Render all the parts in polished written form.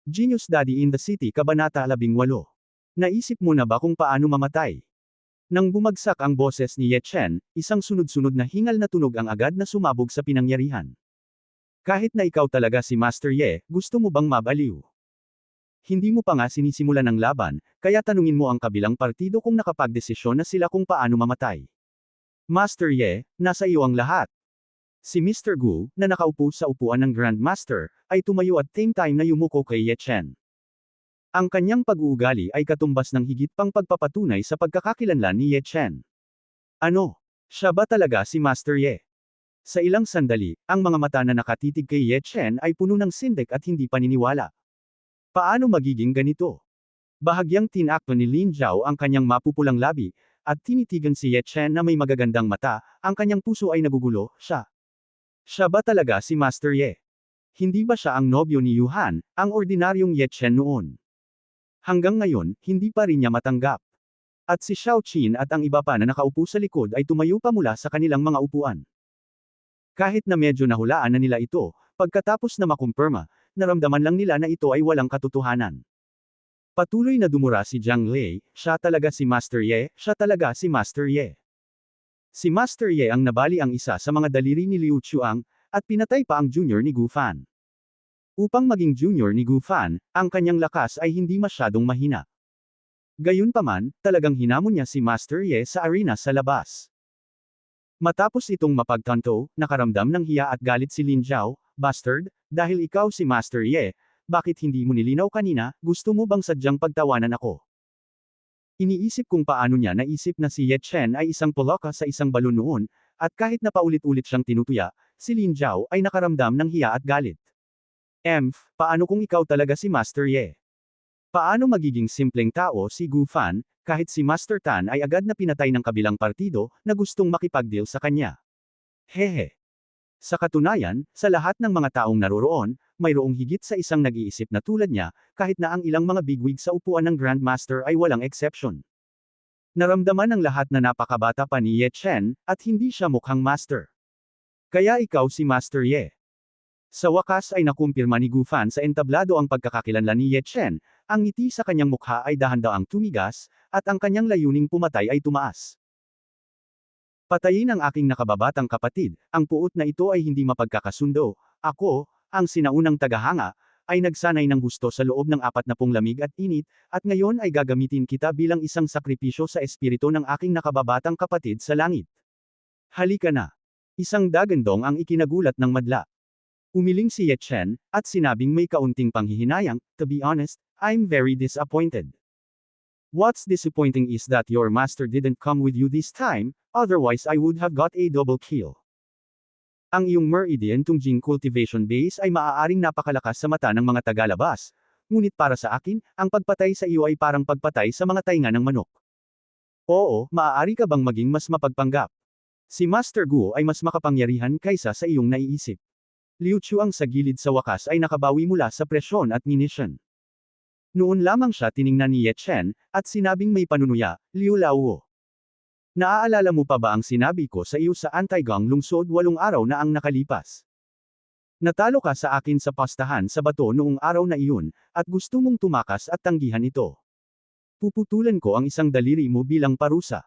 Genius Daddy in the City Kabanata 18. Naisip mo na ba kung paano mamatay? Nang bumagsak ang boses ni Ye Chen, isang sunod-sunod na hingal na tunog ang agad na sumabog sa pinangyarihan. Kahit na ikaw talaga si Master Ye, gusto mo bang mabaliw? Hindi mo pa nga sinisimulan ang laban, kaya tanungin mo ang kabilang partido kung nakapagdesisyon na sila kung paano mamatay. Master Ye, nasa iyo ang lahat. Si Mr. Gu, na nakaupo sa upuan ng Grandmaster, ay tumayo at same time na yumuko kay Ye Chen. Ang kanyang pag-uugali ay katumbas ng higit pang pagpapatunay sa pagkakakilanlan ni Ye Chen. Ano? Siya ba talaga si Master Ye? Sa ilang sandali, ang mga mata na nakatitig kay Ye Chen ay puno ng sindik at hindi paniniwala. Paano magiging ganito? Bahagyang tinakto ni Lin Zhao ang kanyang mapupulang labi, at tinitigan si Ye Chen na may magagandang mata, ang kanyang puso ay nagugulo, Siya ba talaga si Master Ye? Hindi ba siya ang nobyo ni Yuhan, ang ordinaryong Ye Chen noon? Hanggang ngayon, hindi pa rin niya matanggap. At si Xiao Qin at ang iba pa na nakaupo sa likod ay tumayo pa mula sa kanilang mga upuan. Kahit na medyo nahulaan na nila ito, pagkatapos na makumpirma, naramdaman lang nila na ito ay walang katotohanan. Patuloy na dumura si Jiang Lei, siya talaga si Master Ye, siya talaga si Master Ye. Si Master Ye ang nabali ang isa sa mga daliri ni Liu Chuang, at pinatay pa ang junior ni Gu Fan. Upang maging junior ni Gu Fan, ang kanyang lakas ay hindi masyadong mahina. Gayunpaman, talagang hinamon niya si Master Ye sa arena sa labas. Matapos itong mapagtanto, nakaramdam ng hiya at galit si Lin Zhao, "Bastard, dahil ikaw si Master Ye, bakit hindi mo nilinaw kanina, gusto mo bang sadyang pagtawanan ako?" Iniisip kung paano niya naisip na si Ye Chen ay isang poloka sa isang balon noon, at kahit na paulit-ulit siyang tinutuya, si Lin Zhao ay nakaramdam ng hiya at galit. Paano kung ikaw talaga si Master Ye? Paano magiging simpleng tao si Gu Fan, kahit si Master Tan ay agad na pinatay ng kabilang partido, na gustong makipag-deal sa kanya? Hehe. Sa katunayan, sa lahat ng mga taong naroroon, mayroong higit sa isang nag-iisip na tulad niya, kahit na ang ilang mga bigwig sa upuan ng Grandmaster ay walang exception. Naramdaman ng lahat na napakabata pa ni Ye Chen, at hindi siya mukhang master. Kaya ikaw si Master Ye. Sa wakas ay nakumpirma ni Gu Fan sa entablado ang pagkakakilanlan ni Ye Chen, ang ngiti sa kanyang mukha ay dahan-daang tumigas, at ang kanyang layuning pumatay ay tumaas. Patayin ang aking nakababatang kapatid, ang puot na ito ay hindi mapagkakasundo. Ako, ang sinaunang tagahanga, ay nagsanay ng gusto sa loob ng 40 lamig at init, at ngayon ay gagamitin kita bilang isang sakripisyo sa espiritu ng aking nakababatang kapatid sa langit. Halika na. Isang dagandong ang ikinagulat ng madla. Umiling si Ye Chen, at sinabing may kaunting panghihinayang, "To be honest, I'm very disappointed. What's disappointing is that your master didn't come with you this time, otherwise I would have got a double kill. Ang iyong Meridian Tungjing Cultivation Base ay maaaring napakalakas sa mata ng mga tagalabas, ngunit para sa akin, ang pagpatay sa iyo ay parang pagpatay sa mga tainga ng manok. Oo, maaari ka bang maging mas mapagpanggap? Si Master Gu ay mas makapangyarihan kaysa sa iyong naiisip." Liu Chuang sa gilid sa wakas ay nakabawi mula sa presyon at minisyon. Noon lamang siya tiningnan ni Ye Chen, at sinabing may panunuya, "Liu Laowo. Naaalala mo pa ba ang sinabi ko sa iyo sa Anti-Gong lungsod 8 araw na ang nakalipas? Natalo ka sa akin sa pastahan sa bato noong araw na iyon, at gusto mong tumakas at tanggihan ito. Puputulan ko ang isang daliri mo bilang parusa.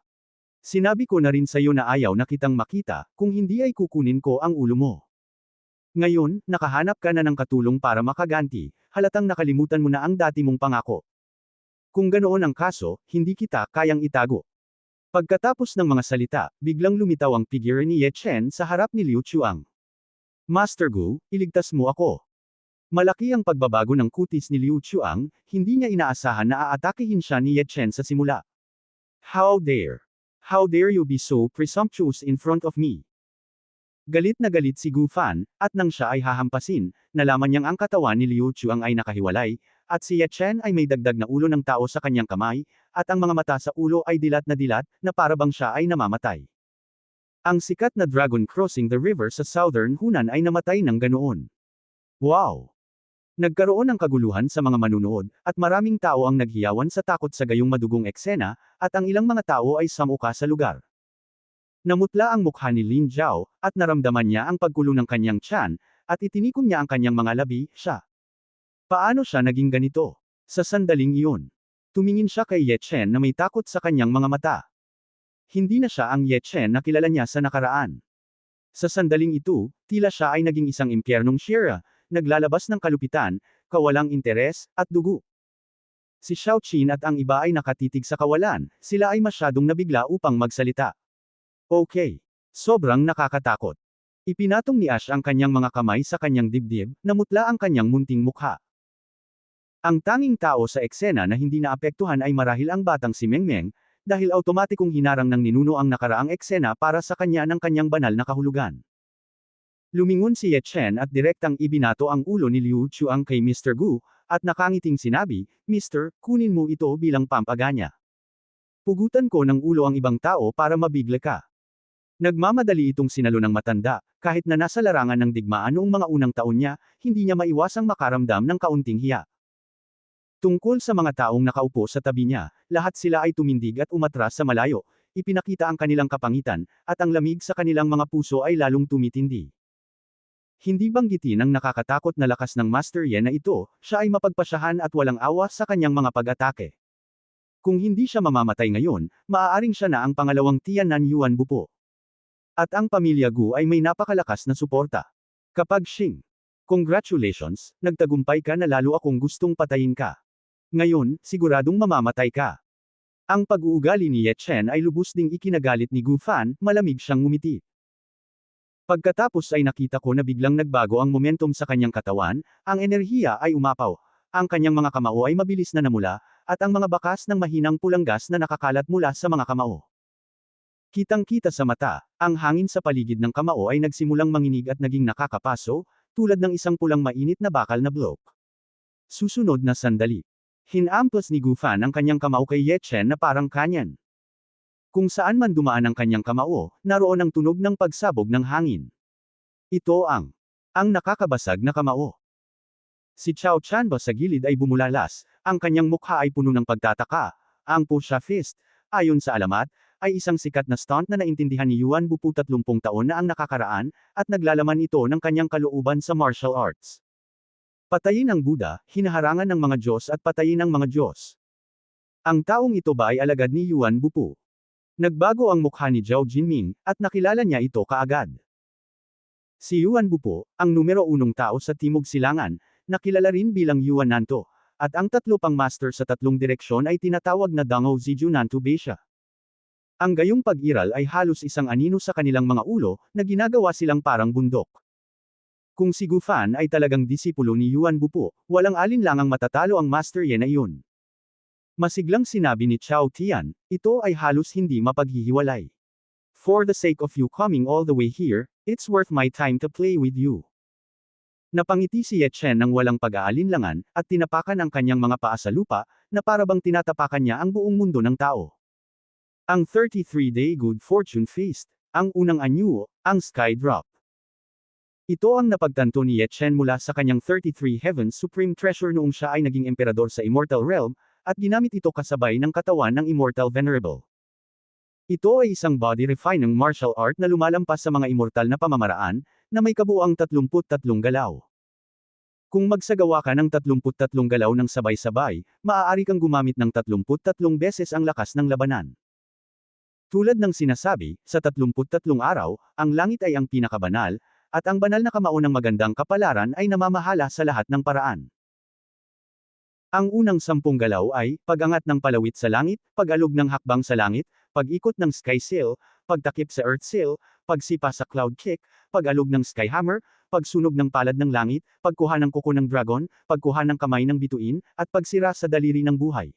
Sinabi ko na rin sa iyo na ayaw na kitang makita, kung hindi ay kukunin ko ang ulo mo. Ngayon, nakahanap ka na ng katulong para makaganti, halatang nakalimutan mo na ang dati mong pangako. Kung ganoon ang kaso, hindi kita kayang itago." Pagkatapos ng mga salita, biglang lumitaw ang figure ni Ye Chen sa harap ni Liu Chuang. "Master Gu, iligtas mo ako." Malaki ang pagbabago ng kutis ni Liu Chuang, hindi niya inaasahan na aatakihin siya ni Ye Chen sa simula. "How dare? How dare you be so presumptuous in front of me?" Galit na galit si Gu Fan, at nang siya ay hahampasin, nalaman niyang ang katawan ni Liu Chuang ay nakahiwalay, at si Ye Chen ay may dagdag na ulo ng tao sa kanyang kamay, at ang mga mata sa ulo ay dilat, na para bang siya ay namamatay. Ang sikat na dragon crossing the river sa southern Hunan ay namatay ng ganoon. Wow! Nagkaroon ng kaguluhan sa mga manunood, at maraming tao ang naghiyawan sa takot sa gayong madugong eksena, at ang ilang mga tao ay samuka sa lugar. Namutla ang mukha ni Lin Zhao, at naramdaman niya ang paggulo ng kanyang tiyan, at itinikom niya ang kanyang mga labi, Paano siya naging ganito? Sa sandaling iyon, tumingin siya kay Ye Chen na may takot sa kanyang mga mata. Hindi na siya ang Ye Chen na kilala niya sa nakaraan. Sa sandaling ito, tila siya ay naging isang impyernong Shira, naglalabas ng kalupitan, kawalang interes, at dugo. Si Xiao Qin at ang iba ay nakatitig sa kawalan, sila ay masyadong nabigla upang magsalita. Okay. Sobrang nakakatakot. Ipinatong ni Ash ang kanyang mga kamay sa kanyang dibdib, namutla ang kanyang munting mukha. Ang tanging tao sa eksena na hindi naapektuhan ay marahil ang batang si Mengmeng, dahil automatikong hinarang ng ninuno ang nakaraang eksena para sa kanya ng kanyang banal na kahulugan. Lumingon si Ye Chen at direktang ibinato ang ulo ni Liu Chuang kay Mr. Gu, at nakangiting sinabi, Mister, kunin mo ito bilang pampaganya. Pugutan ko ng ulo ang ibang tao para mabigla ka. Nagmamadali itong sinalo ng matanda, kahit na nasa larangan ng digmaan noong mga unang taon niya, hindi niya maiwasang makaramdam ng kaunting hiya. Tungkol sa mga taong nakaupo sa tabi niya, lahat sila ay tumindig at umatras sa malayo, ipinakita ang kanilang kapangitan, at ang lamig sa kanilang mga puso ay lalong tumitindi. Hindi banggitin ang nakakatakot na lakas ng Master Ye na ito, siya ay mapagpasyahan at walang awa sa kanyang mga pag-atake. Kung hindi siya mamamatay ngayon, maaaring siya na ang pangalawang Tianan Yuan Bupo. At ang pamilya Gu ay may napakalakas na suporta. Kapag Xing, congratulations, nagtagumpay ka na lalo akong gustong patayin ka. Ngayon, siguradong mamamatay ka. Ang pag-uugali ni Ye Chen ay lubos ding ikinagalit ni Gu Fan, malamig siyang ngumiti. Pagkatapos ay nakita ko na biglang nagbago ang momentum sa kanyang katawan, ang enerhiya ay umapaw, ang kanyang mga kamao ay mabilis na namula, at ang mga bakas ng mahinang pulang gas na nakakalat mula sa mga kamao. Kitang-kita sa mata, ang hangin sa paligid ng kamao ay nagsimulang manginig at naging nakakapaso, tulad ng isang pulang mainit na bakal na bloke. Susunod na sandali. Hinamplas ni Gu Fan ang kanyang kamao kay Ye Chen na parang kanyan. Kung saan man dumaan ang kanyang kamao, naroon ang tunog ng pagsabog ng hangin. Ito ang nakakabasag na kamao. Si Chao Chanba sa gilid ay bumulalas, ang kanyang mukha ay puno ng pagtataka, ang Pusha Fist, ayon sa alamat, ay isang sikat na stunt na naintindihan ni Yuan Bupu 30 taon na ang nakakaraan, at naglalaman ito ng kanyang kalooban sa martial arts. Patayin ang Buddha, hinaharangan ng mga Diyos at patayin ang mga Diyos. Ang taong ito ba ay alagad ni Yuan Bupu? Nagbago ang mukha ni Zhao Jinming, at nakilala niya ito kaagad. Si Yuan Bupu, ang numero 1 tao sa Timog Silangan, nakilala rin bilang Yuan Nanto, at ang tatlo pang master sa tatlong direksyon ay tinatawag na Dango Ziju Nanto Beisha. Ang gayong pag-iral ay halos isang anino sa kanilang mga ulo, na ginagawa silang parang bundok. Kung si Gu Fan ay talagang disipulo ni Yuan Bupu, walang alinlangang matatalo ang Master Ye na iyon. Masiglang sinabi ni Chao Tian, ito ay halos hindi mapaghihiwalay. For the sake of you coming all the way here, it's worth my time to play with you. Napangiti si Ye Chen ng walang pag-aalinlangan, at tinapakan ang kanyang mga paa sa lupa, na parabang tinatapakan niya ang buong mundo ng tao. Ang 33-day Good Fortune Feast, ang unang anyo, ang Sky Drop. Ito ang napagtanto ni Ye Chen mula sa kanyang 33 Heavens Supreme Treasure noong siya ay naging emperador sa Immortal Realm, at ginamit ito kasabay ng katawan ng Immortal Venerable. Ito ay isang body refining martial art na lumalampas sa mga immortal na pamamaraan, na may kabuuang 33 galaw. Kung magsagawa ka ng 33 galaw ng sabay-sabay, maaari kang gumamit ng 33 beses ang lakas ng labanan. Tulad ng sinasabi, sa 33 araw, ang langit ay ang pinakabanal, at ang banal na kamao ng magandang kapalaran ay namamahala sa lahat ng paraan. Ang unang 10 galaw ay, pag-angat ng palawit sa langit, pag-alog ng hakbang sa langit, pag-ikot ng sky sail, pagtakip sa earth sail, pagsipa sa cloud kick, pag-alog ng sky hammer, pagsunog ng palad ng langit, pagkuha ng kuko ng dragon, pagkuha ng kamay ng bituin, at pagsira sa daliri ng buhay.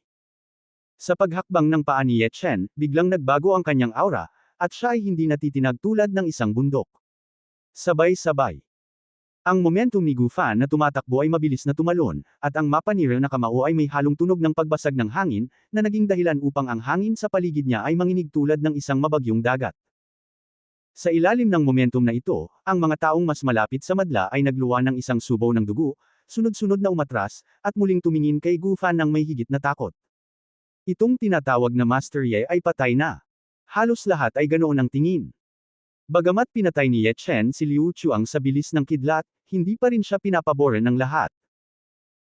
Sa paghakbang ng paa ni Ye Chen, biglang nagbago ang kanyang aura, at siya ay hindi natitinag tulad ng isang bundok. Sabay-sabay. Ang momentum ni Gu Fan na tumatakbo ay mabilis na tumalon, at ang mapanira na kamao ay may halong tunog ng pagbasag ng hangin, na naging dahilan upang ang hangin sa paligid niya ay manginig tulad ng isang mabagyong dagat. Sa ilalim ng momentum na ito, ang mga taong mas malapit sa madla ay nagluwa ng isang subaw ng dugo, sunod-sunod na umatras, at muling tumingin kay Gu Fan ng may higit na takot. Itong tinatawag na Master Ye ay patay na. Halos lahat ay ganoon ang tingin. Bagamat pinatay ni Ye Chen si Liu Chuang sa bilis ng kidlat, hindi pa rin siya pinapaboran ng lahat.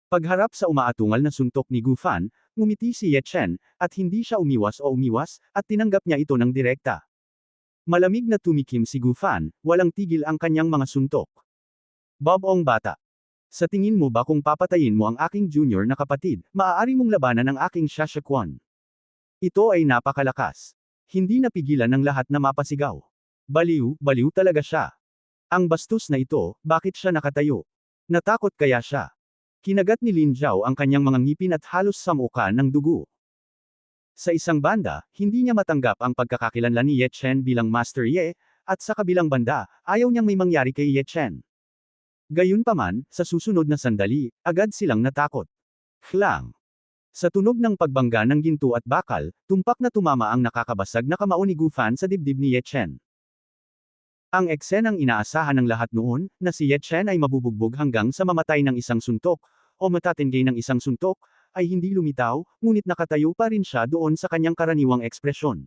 Pagharap sa umaatungal na suntok ni Gu Fan, ngumiti si Ye Chen, at hindi siya umiwas, at tinanggap niya ito ng direkta. Malamig na tumikim si Gu Fan, walang tigil ang kanyang mga suntok. Bobong bata. Sa tingin mo ba kung papatayin mo ang aking junior na kapatid, maaari mong labanan ang aking Shashakuan? Ito ay napakalakas. Hindi napigilan ng lahat na mapasigaw. Baliw talaga siya. Ang bastos na ito, bakit siya nakatayo? Natakot kaya siya? Kinagat ni Lin Zhao ang kanyang mga ngipin at halos samukan ng dugo. Sa isang banda, hindi niya matanggap ang pagkakakilanlan ni Ye Chen bilang Master Ye, at sa kabilang banda, ayaw niyang may mangyari kay Ye Chen. Gayunpaman, sa susunod na sandali, agad silang natakot. Hlang! Sa tunog ng pagbangga ng ginto at bakal, tumpak na tumama ang nakakabasag na kamao ni Gu Fan sa dibdib ni Ye Chen. Ang eksenang inaasahan ng lahat noon, na si Ye Chen ay mabubugbog hanggang sa mamatay ng isang suntok, o matatinggay ng isang suntok, ay hindi lumitaw, ngunit nakatayo pa rin siya doon sa kanyang karaniwang ekspresyon.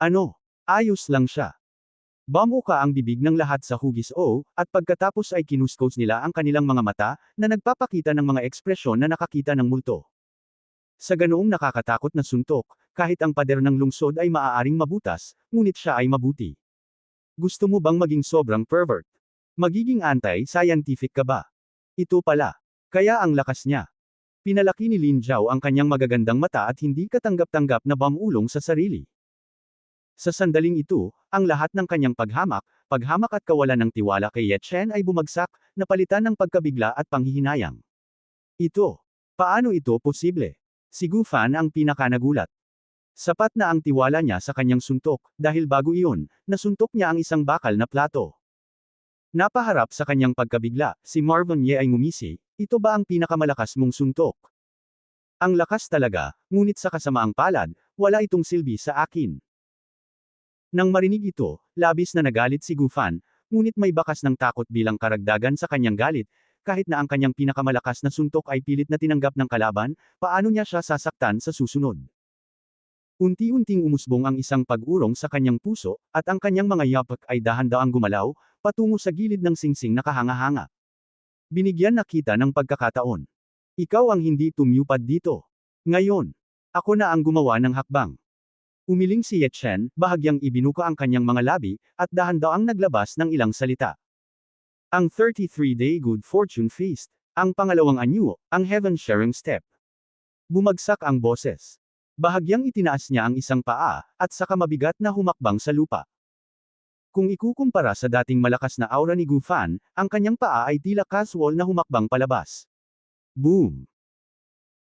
Ano? Ayos lang siya. Bumuka ang bibig ng lahat sa hugis o, at pagkatapos ay kinuskos nila ang kanilang mga mata, na nagpapakita ng mga ekspresyon na nakakita ng multo. Sa ganoong nakakatakot na suntok, kahit ang pader ng lungsod ay maaaring mabutas, ngunit siya ay mabuti. Gusto mo bang maging sobrang pervert? Magiging anti-scientific ka ba? Ito pala. Kaya ang lakas niya. Pinalaki ni Lin Zhao ang kanyang magagandang mata at hindi katanggap-tanggap na bamulong sa sarili. Sa sandaling ito, ang lahat ng kanyang paghamak at kawalan ng tiwala kay Ye Chen ay bumagsak, napalitan ng pagkabigla at panghihinayang. Ito. Paano ito posible? Si Gu Fan ang pinakanagulat. Sapat na ang tiwala niya sa kanyang suntok, dahil bago iyon, nasuntok niya ang isang bakal na plato. Napaharap sa kanyang pagkabigla, si Marvin Ye ay ngumisi, ito ba ang pinakamalakas mong suntok? Ang lakas talaga, ngunit sa kasamaang palad, wala itong silbi sa akin. Nang marinig ito, labis na nagalit si Gu Fan, ngunit may bakas ng takot bilang karagdagan sa kanyang galit, kahit na ang kanyang pinakamalakas na suntok ay pilit na tinanggap ng kalaban, paano niya siya sasaktan sa susunod? Unti-unting umusbong ang isang pag-urong sa kanyang puso, at ang kanyang mga yapak ay dahan-daang gumalaw, patungo sa gilid ng singsing na kahanga-hanga. Binigyan na kita ng pagkakataon. Ikaw ang hindi tumupad dito. Ngayon, ako na ang gumawa ng hakbang. Umiling si Ye Chen, bahagyang ibinuka ang kanyang mga labi, at dahan-daang naglabas ng ilang salita. Ang 33-day Good Fortune Feast. Ang pangalawang anyo, ang Heaven Sharing Step. Bumagsak ang boses. Bahagyang itinaas niya ang isang paa, at saka mabigat na humakbang sa lupa. Kung ikukumpara sa dating malakas na aura ni Gu Fan, ang kanyang paa ay tila casual na humakbang palabas. Boom!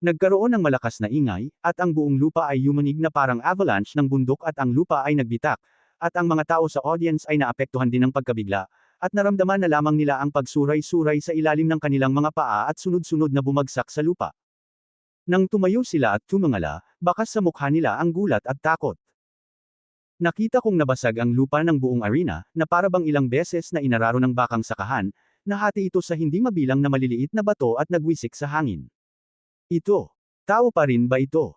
Nagkaroon ng malakas na ingay, at ang buong lupa ay yumanig na parang avalanche ng bundok at ang lupa ay nagbitak, at ang mga tao sa audience ay naapektuhan din ng pagkabigla, at naramdaman na lamang nila ang pagsuray-suray sa ilalim ng kanilang mga paa at sunod-sunod na bumagsak sa lupa. Nang tumayo sila at tumangala, bakas sa mukha nila ang gulat at takot. Nakita kong nabasag ang lupa ng buong arena, na parabang ilang beses na inararo ng bakang sakahan, nahati ito sa hindi mabilang na maliliit na bato at nagwisik sa hangin. Ito. Tao pa rin ba ito?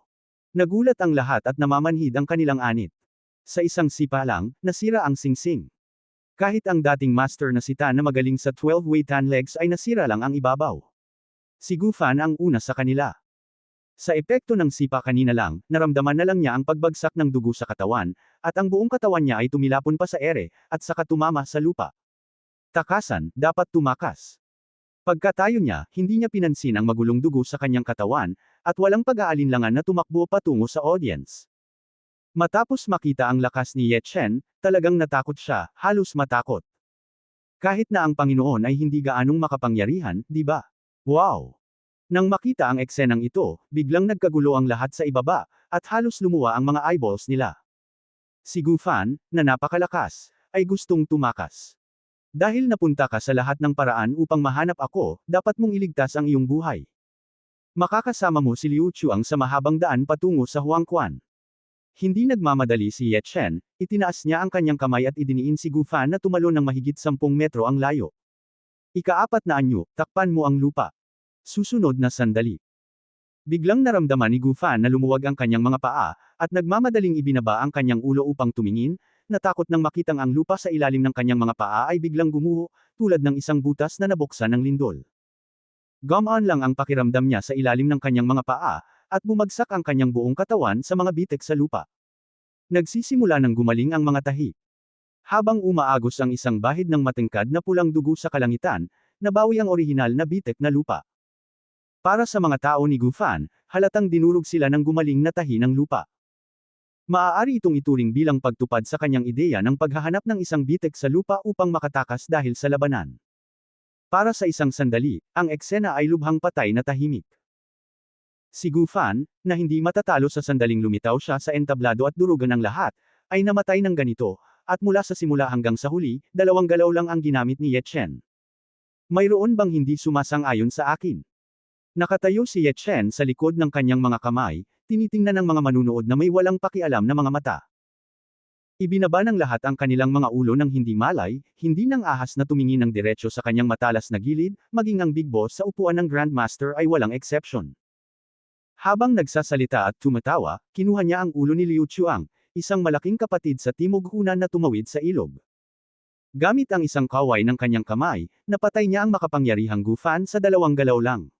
Nagulat ang lahat at namamanhid ang kanilang anit. Sa isang sipa lang, nasira ang singsing. Kahit ang dating master na si Tan na magaling sa 12-way tan legs ay nasira lang ang ibabaw. Si Gu Fan ang una sa kanila. Sa epekto ng sipa kanina lang, naramdaman na lang niya ang pagbagsak ng dugo sa katawan, at ang buong katawan niya ay tumilapon pa sa ere, at saka tumama sa lupa. Takasan, dapat tumakas. Pagkatayo niya, hindi niya pinansin ang magulong dugo sa kanyang katawan, at walang pag-aalinlangan na tumakbo patungo sa audience. Matapos makita ang lakas ni Ye Chen, talagang natakot siya, halos matakot. Kahit na ang Panginoon ay hindi gaanong makapangyarihan, di ba? Wow! Nang makita ang eksenang ito, biglang nagkagulo ang lahat sa ibaba, at halos lumuwa ang mga eyeballs nila. Si Gu Fan, na napakalakas, ay gustong tumakas. Dahil napunta ka sa lahat ng paraan upang mahanap ako, dapat mong iligtas ang iyong buhay. Makakasama mo si Liu Chuang sa mahabang daan patungo sa Huangquan. Hindi nagmamadali si Ye Chen, itinaas niya ang kanyang kamay at idiniin si Gu Fan na tumalon ng mahigit 10 metro ang layo. Ika-4 na anyo, takpan mo ang lupa. Susunod na sandali. Biglang naramdaman ni Gu Fan na lumuwag ang kanyang mga paa, at nagmamadaling ibinaba ang kanyang ulo upang tumingin, natakot nang makitang ang lupa sa ilalim ng kanyang mga paa ay biglang gumuho, tulad ng isang butas na nabuksan ng lindol. Gumaan lang ang pakiramdam niya sa ilalim ng kanyang mga paa, at bumagsak ang kanyang buong katawan sa mga bitek sa lupa. Nagsisimula ng gumaling ang mga tahi. Habang umaagos ang isang bahid ng matengkad na pulang dugo sa kalangitan, nabawi ang orihinal na bitek na lupa. Para sa mga tao ni Gufan, halatang dinurog sila ng gumaling na tahi ng lupa. Maaari itong ituring bilang pagtupad sa kanyang ideya ng paghahanap ng isang bitek sa lupa upang makatakas dahil sa labanan. Para sa isang sandali, ang eksena ay lubhang patay na tahimik. Si Gufan, na hindi matatalo sa sandaling lumitaw siya sa entablado at durugan ng lahat, ay namatay ng ganito, at mula sa simula hanggang sa huli, 2 galaw lang ang ginamit ni Ye Chen. Mayroon bang hindi sumasang-ayon sa akin? Nakatayo si Ye Chen sa likod ng kanyang mga kamay, tinitingnan ng mga manunood na may walang pakialam na mga mata. Ibinaba ng lahat ang kanilang mga ulo ng hindi malay, hindi nang ahas na tumingin ng diretsyo sa kanyang matalas na gilid, maging ang Big Boss sa upuan ng Grandmaster ay walang exception. Habang nagsasalita at tumatawa, kinuha niya ang ulo ni Liu Chuang, isang malaking kapatid sa Timog Hunan na tumawid sa ilog. Gamit ang isang kaway ng kanyang kamay, napatay niya ang makapangyarihang Gufan sa 2 galaw lang.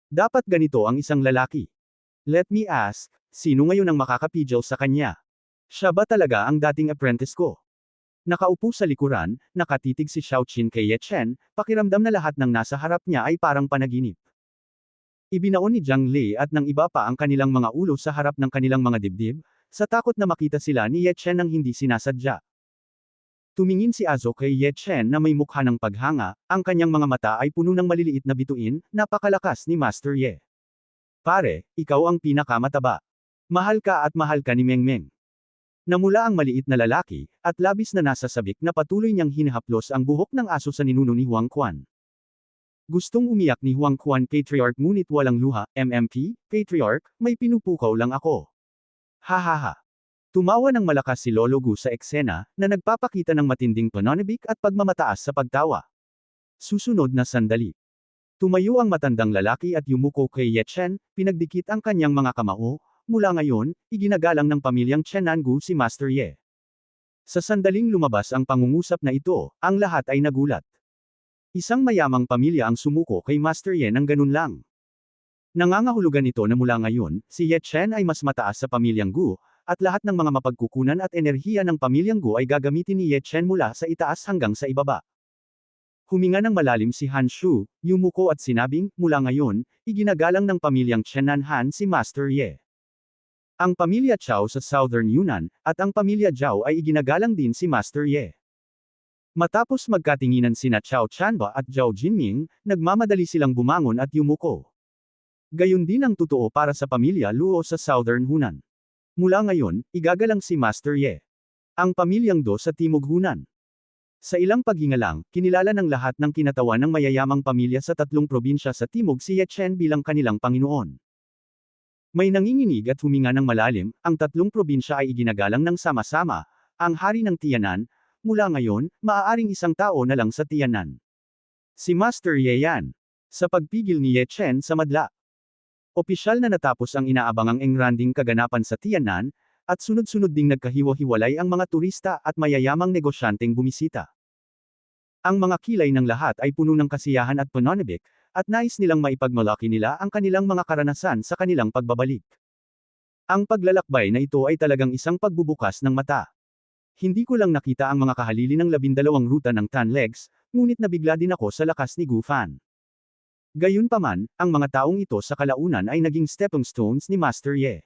Dapat ganito ang isang lalaki. Let me ask, sino ngayon ang makakapigil sa kanya? Siya ba talaga ang dating apprentice ko? Nakaupo sa likuran, nakatitig si Xiaoqin kay Ye Chen, pakiramdam na lahat ng nasa harap niya ay parang panaginip. Ibinaon ni Zhang Lei at ng iba pa ang kanilang mga ulo sa harap ng kanilang mga dibdib, sa takot na makita sila ni Ye Chen ng hindi sinasadya. Tumingin si Azo kay Ye Chen na may mukha ng paghanga, ang kanyang mga mata ay puno ng maliliit na bituin, napakalakas ni Master Ye. Pare, ikaw ang pinakamataba. Mahal ka at mahal ka ni Meng Meng. Namula ang maliit na lalaki, at labis na nasasabik na patuloy niyang hinahaplos ang buhok ng aso sa ninuno ni Huang Quan. Gustong umiyak ni Huang Quan Patriarch ngunit walang luha, MMP, Patriarch, may pinupukaw lang ako. Hahaha. Tumawa ng malakas si Lolo Gu sa eksena, na nagpapakita ng matinding pananabik at pagmamataas sa pagtawa. Susunod na sandali. Tumayo ang matandang lalaki at yumuko kay Ye Chen, pinagdikit ang kanyang mga kamao, mula ngayon, iginagalang ng pamilyang Chenangu si Master Ye. Sa sandaling lumabas ang pangungusap na ito, ang lahat ay nagulat. Isang mayamang pamilya ang sumuko kay Master Ye ng ganun lang. Nangangahulugan ito na mula ngayon, si Ye Chen ay mas mataas sa pamilyang Gu, at lahat ng mga mapagkukunan at enerhiya ng pamilyang Gu ay gagamitin ni Ye Chen mula sa itaas hanggang sa ibaba. Huminga ng malalim si Han Shu, yumuko at sinabing, mula ngayon, iginagalang ng pamilyang Chenan Han si Master Ye. Ang pamilya Chao sa Southern Yunnan, at ang pamilya Zhao ay iginagalang din si Master Ye. Matapos magkatinginan sina Chao Chanba at Zhao Jinming, nagmamadali silang bumangon at yumuko. Gayon din ang totoo para sa pamilya Luo sa Southern Hunan. Mula ngayon, igagalang si Master Ye. Ang pamilyang Do sa Timog Hunan. Sa ilang paghinga lang, kinilala ng lahat ng kinatawan ng mayayamang pamilya sa 3 probinsya sa Timog si Ye Chen bilang kanilang Panginoon. May nanginginig at huminga ng malalim, ang 3 probinsya ay iginagalang ng sama-sama, ang hari ng Tianan. Mula ngayon, maaaring isang tao na lang sa Tianan. Si Master Ye yan. Sa pagpigil ni Ye Chen sa madla. Opisyal na natapos ang inaabangang engranding kaganapan sa Tianan, at sunod-sunod ding nagkahiwa-hiwalay ang mga turista at mayayamang negosyanteng bumisita. Ang mga kilay ng lahat ay puno ng kasiyahan at pananabik, at nais nilang maipagmalaki nila ang kanilang mga karanasan sa kanilang pagbabalik. Ang paglalakbay na ito ay talagang isang pagbubukas ng mata. Hindi ko lang nakita ang mga kahalili ng 12 ruta ng Tan Legs, ngunit nabigla din ako sa lakas ni Gufan. Gayunpaman, ang mga taong ito sa kalaunan ay naging stepping stones ni Master Ye.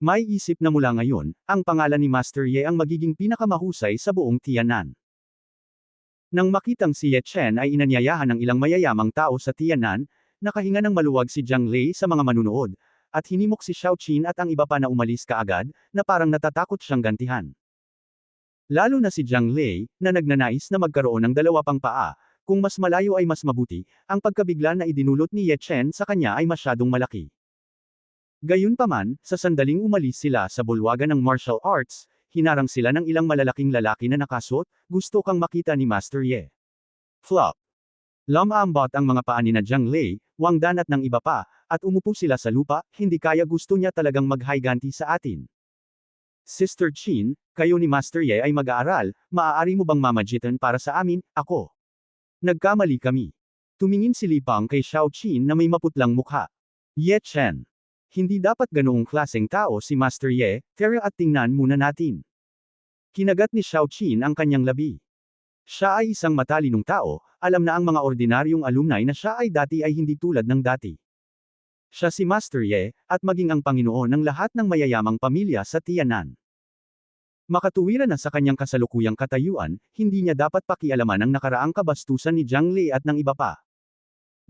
May isip na mula ngayon, ang pangalan ni Master Ye ang magiging pinakamahusay sa buong Tianan. Nang makitang si Ye Chen ay inanyayahan ng ilang mayayamang tao sa Tianan, nakahinga ng maluwag si Zhang Lei sa mga manunood, at hinimok si Xiaoqin at ang iba pa na umalis kaagad, na parang natatakot siyang gantihan. Lalo na si Zhang Lei, na nagnanais na magkaroon ng 2 pang paa, kung mas malayo ay mas mabuti, ang pagkabigla na idinulot ni Ye Chen sa kanya ay masyadong malaki. Gayunpaman, sa sandaling umalis sila sa bulwagan ng martial arts, hinarang sila ng ilang malalaking lalaki na nakasuot, gusto kang makita ni Master Ye. Flop. Lamaambot ang mga paa ni na Zhang Lei, Wang Dan at ng iba pa, at umupo sila sa lupa, hindi kaya gusto niya talagang maghayganti sa atin. Sister Chin, kayo ni Master Ye ay mag-aaral, maaari mo bang mamagitan para sa amin, ako? Nagkamali kami. Tumingin si Li Pang kay Xiao Qin na may maputlang mukha. Ye Chen. Hindi dapat ganoong klaseng tao si Master Ye, tara at tingnan muna natin. Kinagat ni Xiao Qin ang kanyang labi. Siya ay isang matalinong tao, alam na ang mga ordinaryong alumni na siya ay dati ay hindi tulad ng dati. Siya si Master Ye, at maging ang Panginoon ng lahat ng mayayamang pamilya sa Tianan. Makatuwiran na sa kanyang kasalukuyang katayuan, hindi niya dapat pakialaman ang nakaraang kabastusan ni Zhang Lei at ng iba pa.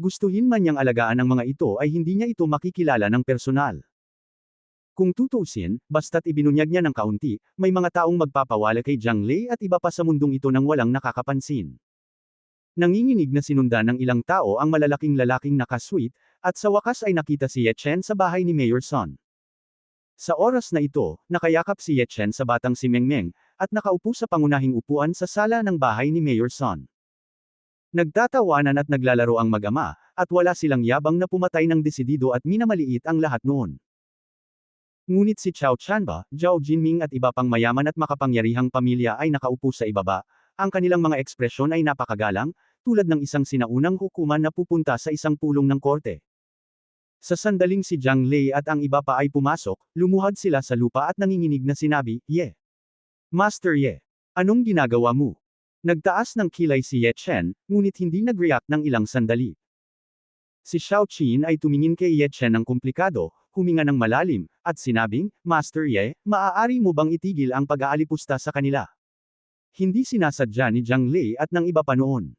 Gustuhin man niyang alagaan ang mga ito ay hindi niya ito makikilala ng personal. Kung tutuusin, basta't ibinunyag niya ng kaunti, may mga taong magpapawala kay Zhang Lei at iba pa sa mundong ito nang walang nakakapansin. Nanginginig na sinundan ng ilang tao ang malalaking lalaking nakasweet, at sa wakas ay nakita si Ye Chen sa bahay ni Mayor Son. Sa oras na ito, nakayakap si Ye Chen sa batang si Meng Meng, at nakaupo sa pangunahing upuan sa sala ng bahay ni Mayor Son. Nagtatawanan at naglalaro ang mag-ama, at wala silang yabang na pumatay ng desidido at minamaliit ang lahat noon. Ngunit si Chao Chanba, Zhao Jinming at iba pang mayaman at makapangyarihang pamilya ay nakaupo sa ibaba, ang kanilang mga ekspresyon ay napakagalang, tulad ng isang sinaunang hukuman na pupunta sa isang pulong ng korte. Sa sandaling si Zhang Lei at ang iba pa ay pumasok, lumuhad sila sa lupa at nanginginig na sinabi, Ye. Master Ye. Anong ginagawa mo? Nagtaas ng kilay si Ye Chen, ngunit hindi nag-react ng ilang sandali. Si Xiao Qin ay tumingin kay Ye Chen ng komplikado, huminga ng malalim, at sinabing, Master Ye, maaari mo bang itigil ang pag-aalipusta sa kanila? Hindi sinasadya ni Zhang Lei at ng iba pa noon.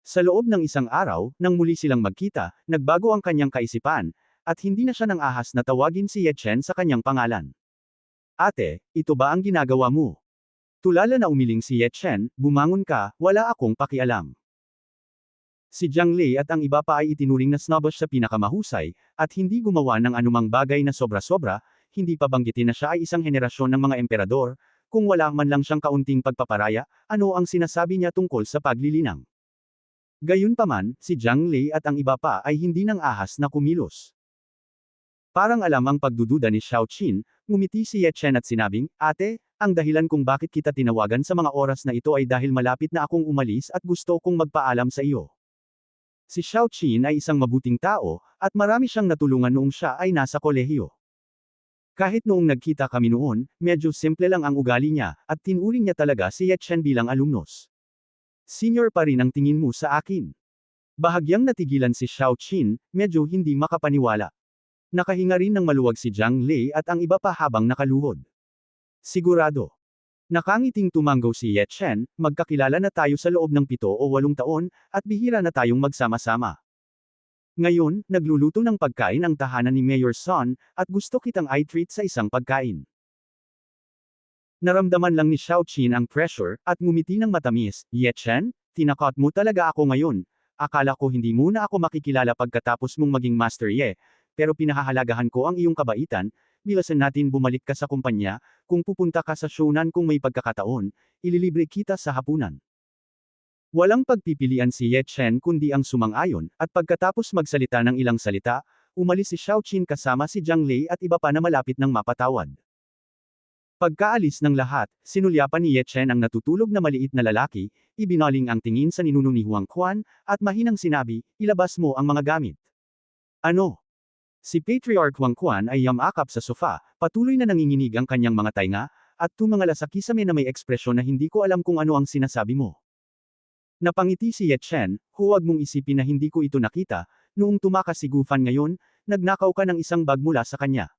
Sa loob ng isang araw, nang muli silang magkita, nagbago ang kanyang kaisipan, at hindi na siya nang ahas na tawagin si Ye Chen sa kanyang pangalan. Ate, ito ba ang ginagawa mo? Tulala na umiling si Ye Chen, bumangon ka, wala akong pakialam. Si Zhang Lei at ang iba pa ay itinuring na snobbish sa pinakamahusay, at hindi gumawa ng anumang bagay na sobra-sobra, hindi pa banggitin na siya ay isang henerasyon ng mga emperador, kung wala man lang siyang kaunting pagpaparaya, ano ang sinasabi niya tungkol sa paglilinang. Gayunpaman, si Zhang Lei at ang iba pa ay hindi nang ahas na kumilos. Parang alam ang pagdududa ni Xiao Qin, ngumiti si Ye Chen at sinabing, Ate, ang dahilan kung bakit kita tinawagan sa mga oras na ito ay dahil malapit na akong umalis at gusto kong magpaalam sa iyo. Si Xiao Qin ay isang mabuting tao, at marami siyang natulungan noong siya ay nasa kolehiyo. Kahit noong nagkita kami noon, medyo simple lang ang ugali niya, at tinuring niya talaga si Ye Chen bilang alumnos. Senior pa rin ang tingin mo sa akin. Bahagyang natigilan si Xiao Qin, medyo hindi makapaniwala. Nakahinga rin ng maluwag si Zhang Lei at ang iba pa habang nakaluhod. Sigurado. Nakangiting tumanggaw si Ye Chen, magkakilala na tayo sa loob ng 7 o 8 taon, at bihira na tayong magsama-sama. Ngayon, nagluluto ng pagkain ang tahanan ni Mayor Son, at gusto kitang i-treat sa isang pagkain. Naramdaman lang ni Xiao Qin ang pressure, at ngumiti ng matamis, Ye Chen, tinakot mo talaga ako ngayon. Akala ko hindi muna ako makikilala pagkatapos mong maging Master Ye, pero pinahahalagahan ko ang iyong kabaitan, bilasan natin bumalik ka sa kumpanya, kung pupunta ka sa Shonan kung may pagkakataon, ililibre kita sa hapunan. Walang pagpipilian si Ye Chen kundi ang sumang-ayon, at pagkatapos magsalita ng ilang salita, umalis si Xiao Qin kasama si Zhang Lei at iba pa na malapit ng mapatawad. Pagkaalis ng lahat, sinulyapan ni Ye Chen ang natutulog na maliit na lalaki, ibinaling ang tingin sa ninuno ni Huang Quan, at mahinang sinabi, ilabas mo ang mga gamit. Ano? Si Patriarch Huang Quan ay yamakap sa sofa, patuloy na nanginginig ang kanyang mga tainga, at tumangala sa kisame na may ekspresyon na hindi ko alam kung ano ang sinasabi mo. Napangiti si Ye Chen, huwag mong isipin na hindi ko ito nakita, noong tumakas si Gu Fan ngayon, nagnakaw ka ng isang bag mula sa kanya.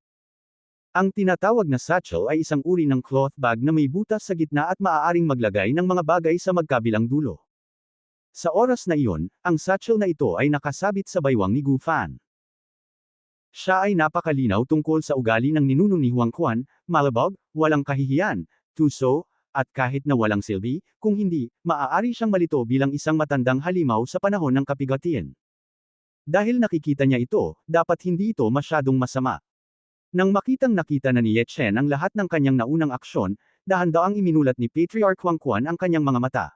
Ang tinatawag na satchel ay isang uri ng cloth bag na may butas sa gitna at maaaring maglagay ng mga bagay sa magkabilang dulo. Sa oras na iyon, ang satchel na ito ay nakasabit sa baywang ni Gu Fan. Siya ay napakalinaw tungkol sa ugali ng ninuno ni Huang Quan, malabog, walang kahihiyan, tuso, at kahit na walang silbi, kung hindi, maaari siyang malito bilang isang matandang halimaw sa panahon ng kapigatian. Dahil nakikita niya ito, dapat hindi ito masyadong masama. Nang makitang nakita na ni Ye Chen ang lahat ng kanyang naunang aksyon, dahan-daang iminulat ni Patriarch Huang Quan ang kanyang mga mata.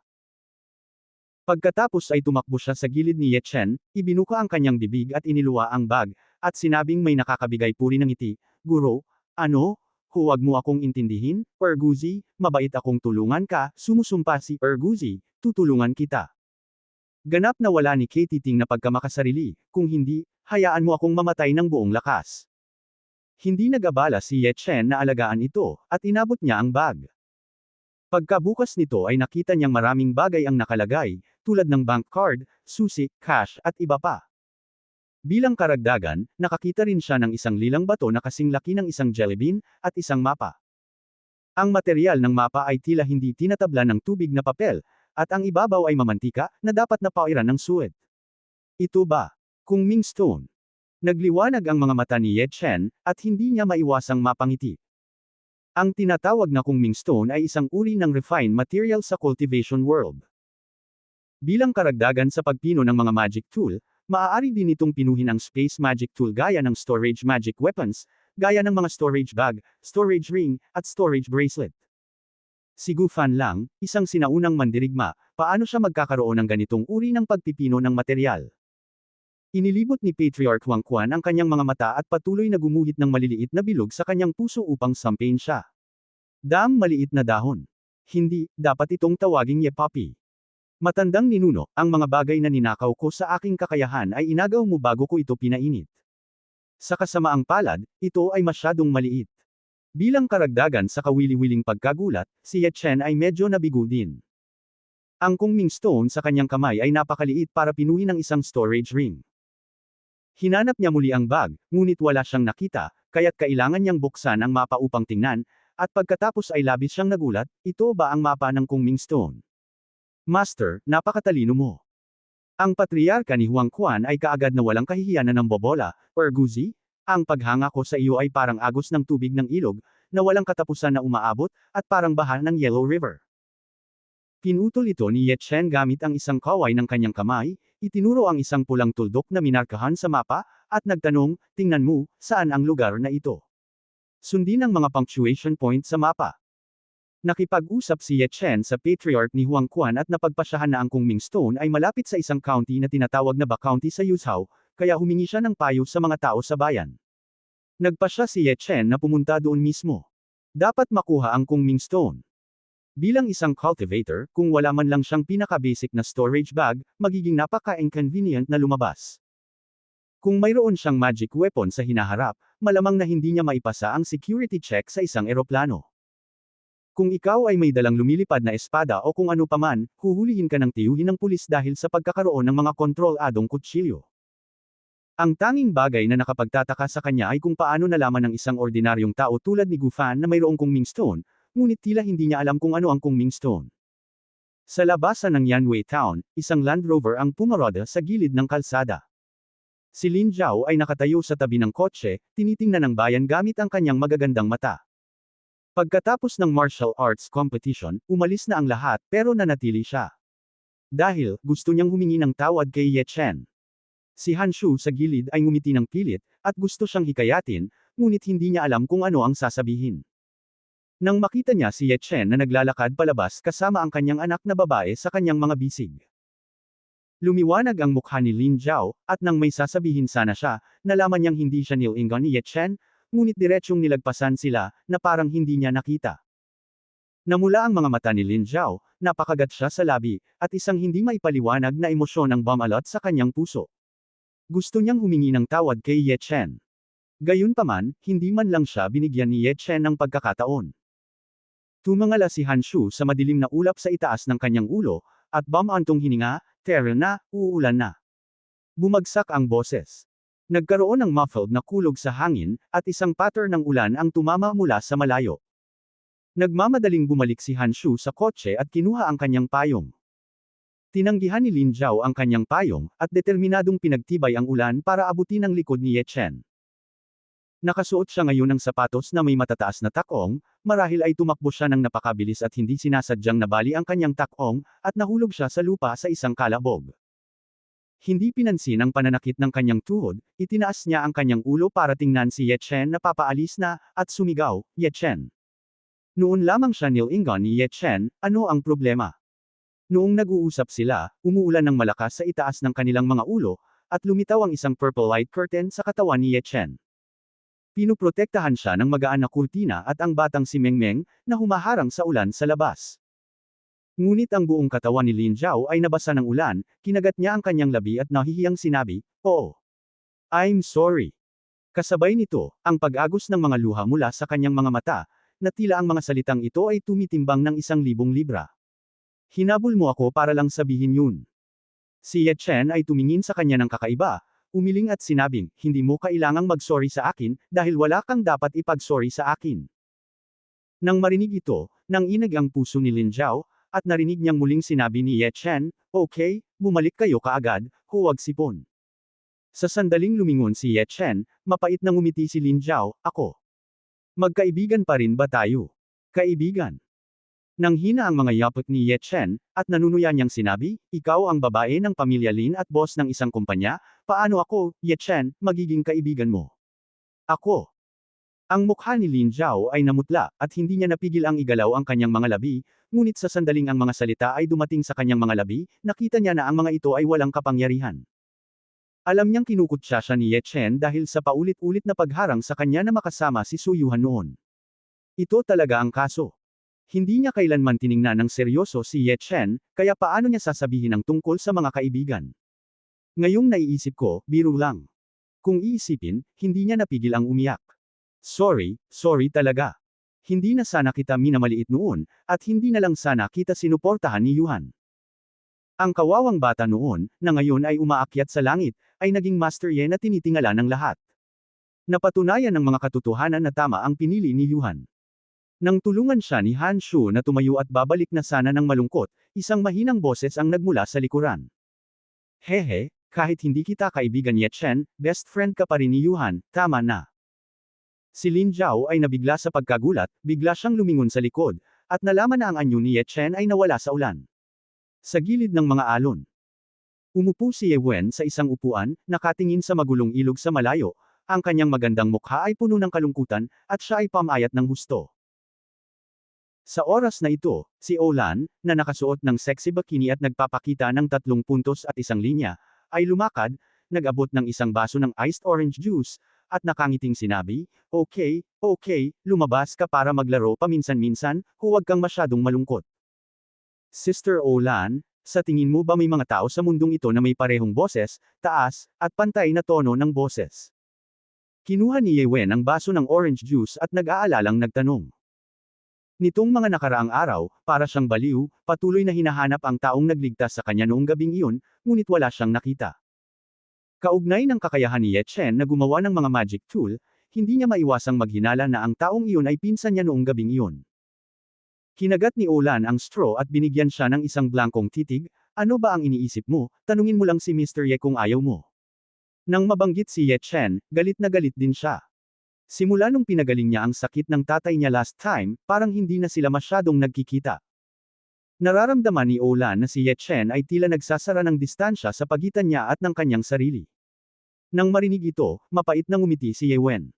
Pagkatapos ay tumakbo siya sa gilid ni Ye Chen, ibinuka ang kanyang bibig at iniluwa ang bag, at sinabing may nakakabigay puri ng ngiti, Guro, ano? Huwag mo akong intindihin, Erguzi, mabait akong tulungan ka, sumusumpa si Erguzi, tutulungan kita. Ganap na wala ni Katie Ting na pagkamakasarili, kung hindi, hayaan mo akong mamatay ng buong lakas. Hindi nag-abala si Ye Chen na alagaan ito, at inabot niya ang bag. Pagkabukas nito ay nakita niyang maraming bagay ang nakalagay, tulad ng bank card, susi, cash, at iba pa. Bilang karagdagan, nakakita rin siya ng isang lilang bato na kasing laki ng isang jellybean, at isang mapa. Ang material ng mapa ay tila hindi tinatablan ng tubig na papel, at ang ibabaw ay mamantika, na dapat na pauiran ng suet. Ito ba? Kung Ming Stone. Nagliwanag ang mga mata ni Ye Chen, at hindi niya maiwasang mapangiti. Ang tinatawag na Kung Ming Stone ay isang uri ng refined material sa cultivation world. Bilang karagdagan sa pagpino ng mga magic tool, maaari din itong pinuhin ang space magic tool gaya ng storage magic weapons, gaya ng mga storage bag, storage ring, at storage bracelet. Si Gu Fan lang, isang sinaunang mandirigma, paano siya magkakaroon ng ganitong uri ng pagpipino ng material? Inilibot ni Patriarch Wang Quan ang kanyang mga mata at patuloy na gumuhit ng maliliit na bilog sa kanyang puso upang sampain siya. Maliit na dahon. Hindi, dapat itong tawaging Ye Puppy. Matandang ninuno, ang mga bagay na ninakaw ko sa aking kakayahan ay inagaw mo bago ko ito pinainit. Sa kasamaang palad, ito ay masyadong maliit. Bilang karagdagan sa kawili-wiling pagkagulat, si Ye Chen ay medyo nabigo din. Ang Kung Ming Stone sa kanyang kamay ay napakaliit para pinuhin ng isang storage ring. Hinanap niya muli ang bag, ngunit wala siyang nakita, kaya't kailangan niyang buksan ang mapa upang tingnan, at pagkatapos ay labis siyang nagulat, ito ba ang mapa ng Kung Ming Stone? Master, napakatalino mo. Ang patriarka ni Huang Quan ay kaagad na walang kahihiyanan ng bobola, Guzi, ang paghanga ko sa iyo ay parang agos ng tubig ng ilog, na walang katapusan na umaabot, at parang baha ng Yellow River. Pinutol ito ni Ye Chen gamit ang isang kaway ng kanyang kamay, itinuro ang isang pulang tuldok na minarkahan sa mapa, at nagtanong, tingnan mo, saan ang lugar na ito? Sundin ang mga punctuation point sa mapa. Nakipag-usap si Ye Chen sa Patriarch ni Huang Quan at napagpasyahan na ang Kung Ming Stone ay malapit sa isang county na tinatawag na Ba County sa Yuzhou, kaya humingi siya ng payo sa mga tao sa bayan. Nagpasya si Ye Chen na pumunta doon mismo. Dapat makuha ang Kung Ming Stone. Bilang isang cultivator, kung wala man lang siyang pinaka-basic na storage bag, magiging napaka-inconvenient na lumabas. Kung mayroon siyang magic weapon sa hinaharap, malamang na hindi niya maipasa ang security check sa isang eroplano. Kung ikaw ay may dalang lumilipad na espada o kung ano paman, huhulihin ka ng tiyuhin ng pulis dahil sa pagkakaroon ng mga kontroladong kutsilyo. Ang tanging bagay na nakapagtataka sa kanya ay kung paano nalaman ng isang ordinaryong tao tulad ni Gu Fan na mayroong Kung Ming Stone, ngunit tila hindi niya alam kung ano ang Kung Ming Stone. Sa labasan ng Yanwei Town, isang Land Rover ang pumaroda sa gilid ng kalsada. Si Lin Zhao ay nakatayo sa tabi ng kotse, tinitingnan ng bayan gamit ang kanyang magagandang mata. Pagkatapos ng martial arts competition, umalis na ang lahat pero nanatili siya. Dahil, gusto niyang humingi ng tawad kay Ye Chen. Si Han Shu sa gilid ay ngumiti ng pilit, at gusto siyang hikayatin, ngunit hindi niya alam kung ano ang sasabihin. Nang makita niya si Ye Chen na naglalakad palabas kasama ang kanyang anak na babae sa kanyang mga bisig. Lumiwanag ang mukha ni Lin Zhao, at nang may sasabihin sana siya, nalaman niyang hindi siya nilingon ni Ye Chen, ngunit diretsyong nilagpasan sila, na parang hindi niya nakita. Namula ang mga mata ni Lin Zhao, napakagat siya sa labi, at isang hindi maipaliwanag na emosyon ang bumalot sa kanyang puso. Gusto niyang humingi ng tawad kay Ye Chen. Gayunpaman, hindi man lang siya binigyan ni Ye Chen ng pagkakataon. Tumangala si Han Shu sa madilim na ulap sa itaas ng kanyang ulo, at bumantong hininga, "Tara na, uulan na." Bumagsak ang boses. Nagkaroon ng muffled na kulog sa hangin, at isang pattern ng ulan ang tumama mula sa malayo. Nagmamadaling bumalik si Han Shu sa kotse at kinuha ang kanyang payong. Tinanggihan ni Lin Zhao ang kanyang payong, at determinadong pinagtibay ang ulan para abutin ang likod ni Ye Chen. Nakasuot siya ngayon ng sapatos na may matataas na takong, marahil ay tumakbo siya ng napakabilis at hindi sinasadyang nabali ang kanyang takong, at nahulog siya sa lupa sa isang kalabog. Hindi pinansin ang pananakit ng kanyang tuhod, itinaas niya ang kanyang ulo para tingnan si Ye Chen na papaalis na, at sumigaw, "Ye Chen." Noon lamang siya nilingon ni Ye Chen, ano ang problema? Noong nag-uusap sila, umuulan ng malakas sa itaas ng kanilang mga ulo, at lumitaw ang isang purple light curtain sa katawan ni Ye Chen. Pinuprotektahan siya ng magaan na kurtina at ang batang si Meng Meng, na humaharang sa ulan sa labas. Ngunit ang buong katawan ni Lin Zhao ay nabasa ng ulan, kinagat niya ang kanyang labi at nahihiyang sinabi, "Oo. I'm sorry." Kasabay nito, ang pag-agos ng mga luha mula sa kanyang mga mata, na tila ang mga salitang ito ay tumitimbang ng 1,000 libra. Hinabol mo ako para lang sabihin yun. Si Ye Chen ay tumingin sa kanya ng kakaiba, umiling at sinabing, hindi mo kailangang mag-sorry sa akin, dahil wala kang dapat ipag-sorry sa akin. Nang marinig ito, nanginag ang puso ni Lin Zhao, at narinig niyang muling sinabi ni Ye Chen, okay, bumalik kayo kaagad, huwag sipon. Sa sandaling lumingon si Ye Chen, mapait na ngumiti si Lin Zhao, ako. Magkaibigan pa rin ba tayo? Kaibigan. Nang hina ang mga yapot ni Ye Chen, at nanunuya niyang sinabi, ikaw ang babae ng pamilya Lin at boss ng isang kumpanya, paano ako, Ye Chen, magiging kaibigan mo? Ako. Ang mukha ni Lin Zhao ay namutla, at hindi niya napigil ang igalaw ang kanyang mga labi, ngunit sa sandaling ang mga salita ay dumating sa kanyang mga labi, nakita niya na ang mga ito ay walang kapangyarihan. Alam niyang kinukutya siya ni Ye Chen dahil sa paulit-ulit na pagharang sa kanya na makasama si Su Yuhan noon. Ito talaga ang kaso. Hindi niya kailanman tiningnan ng seryoso si Ye Chen, kaya paano niya sasabihin ang tungkol sa mga kaibigan? Ngayong naiisip ko, biro lang. Kung iisipin, hindi niya napigil ang umiyak. Sorry talaga. Hindi na sana kita minamaliit noon, at hindi na lang sana kita sinuportahan ni Yuhan. Ang kawawang bata noon, na ngayon ay umaakyat sa langit, ay naging Master Ye na tinitingala ng lahat. Napatunayan ng mga katotohanan na tama ang pinili ni Yuhan. Nang tulungan siya ni Han Shu na tumayo at babalik na sana ng malungkot, isang mahinang boses ang nagmula sa likuran. Hehe, kahit hindi kita kaibigan Ye Chen, best friend ka pa rin ni Yuhan, tama na. Si Lin Zhao ay nabigla sa pagkagulat, bigla siyang lumingon sa likod, at nalaman na ang anyo ni Ye Chen ay nawala sa ulan. Sa gilid ng mga alon. Umupo si Ye Wen sa isang upuan, nakatingin sa magulong ilog sa malayo, ang kanyang magandang mukha ay puno ng kalungkutan, at siya ay pamayat ng husto. Sa oras na ito, si Olan, na nakasuot ng sexy bikini at nagpapakita ng 3 puntos at 1 linya, ay lumakad, nag-abot ng isang baso ng iced orange juice, at nakangiting sinabi, okay, lumabas ka para maglaro paminsan-minsan, huwag kang masyadong malungkot. Sister Olan, sa tingin mo ba may mga tao sa mundong ito na may parehong boses, taas, at pantay na tono ng boses? Kinuha ni Ye Wen ang baso ng orange juice at nag-aalalang nagtanong. Nitong mga nakaraang araw, para siyang baliw, patuloy na hinahanap ang taong nagligtas sa kanya noong gabing iyon, ngunit wala siyang nakita. Kaugnay ng kakayahan ni Ye Chen na gumawa ng mga magic tool, hindi niya maiwasang maghinala na ang taong iyon ay pinsan niya noong gabing iyon. Kinagat ni Olan ang straw at binigyan siya ng isang blankong titig, ano ba ang iniisip mo, tanungin mo lang si Mr. Ye kung ayaw mo. Nang mabanggit si Ye Chen, galit na galit din siya. Simula nung pinagaling niya ang sakit ng tatay niya last time, parang hindi na sila masyadong nagkikita. Nararamdaman ni Olan na si Ye Chen ay tila nagsasara ng distansya sa pagitan niya at ng kanyang sarili. Nang marinig ito, mapait na ngumiti si Ye Wen.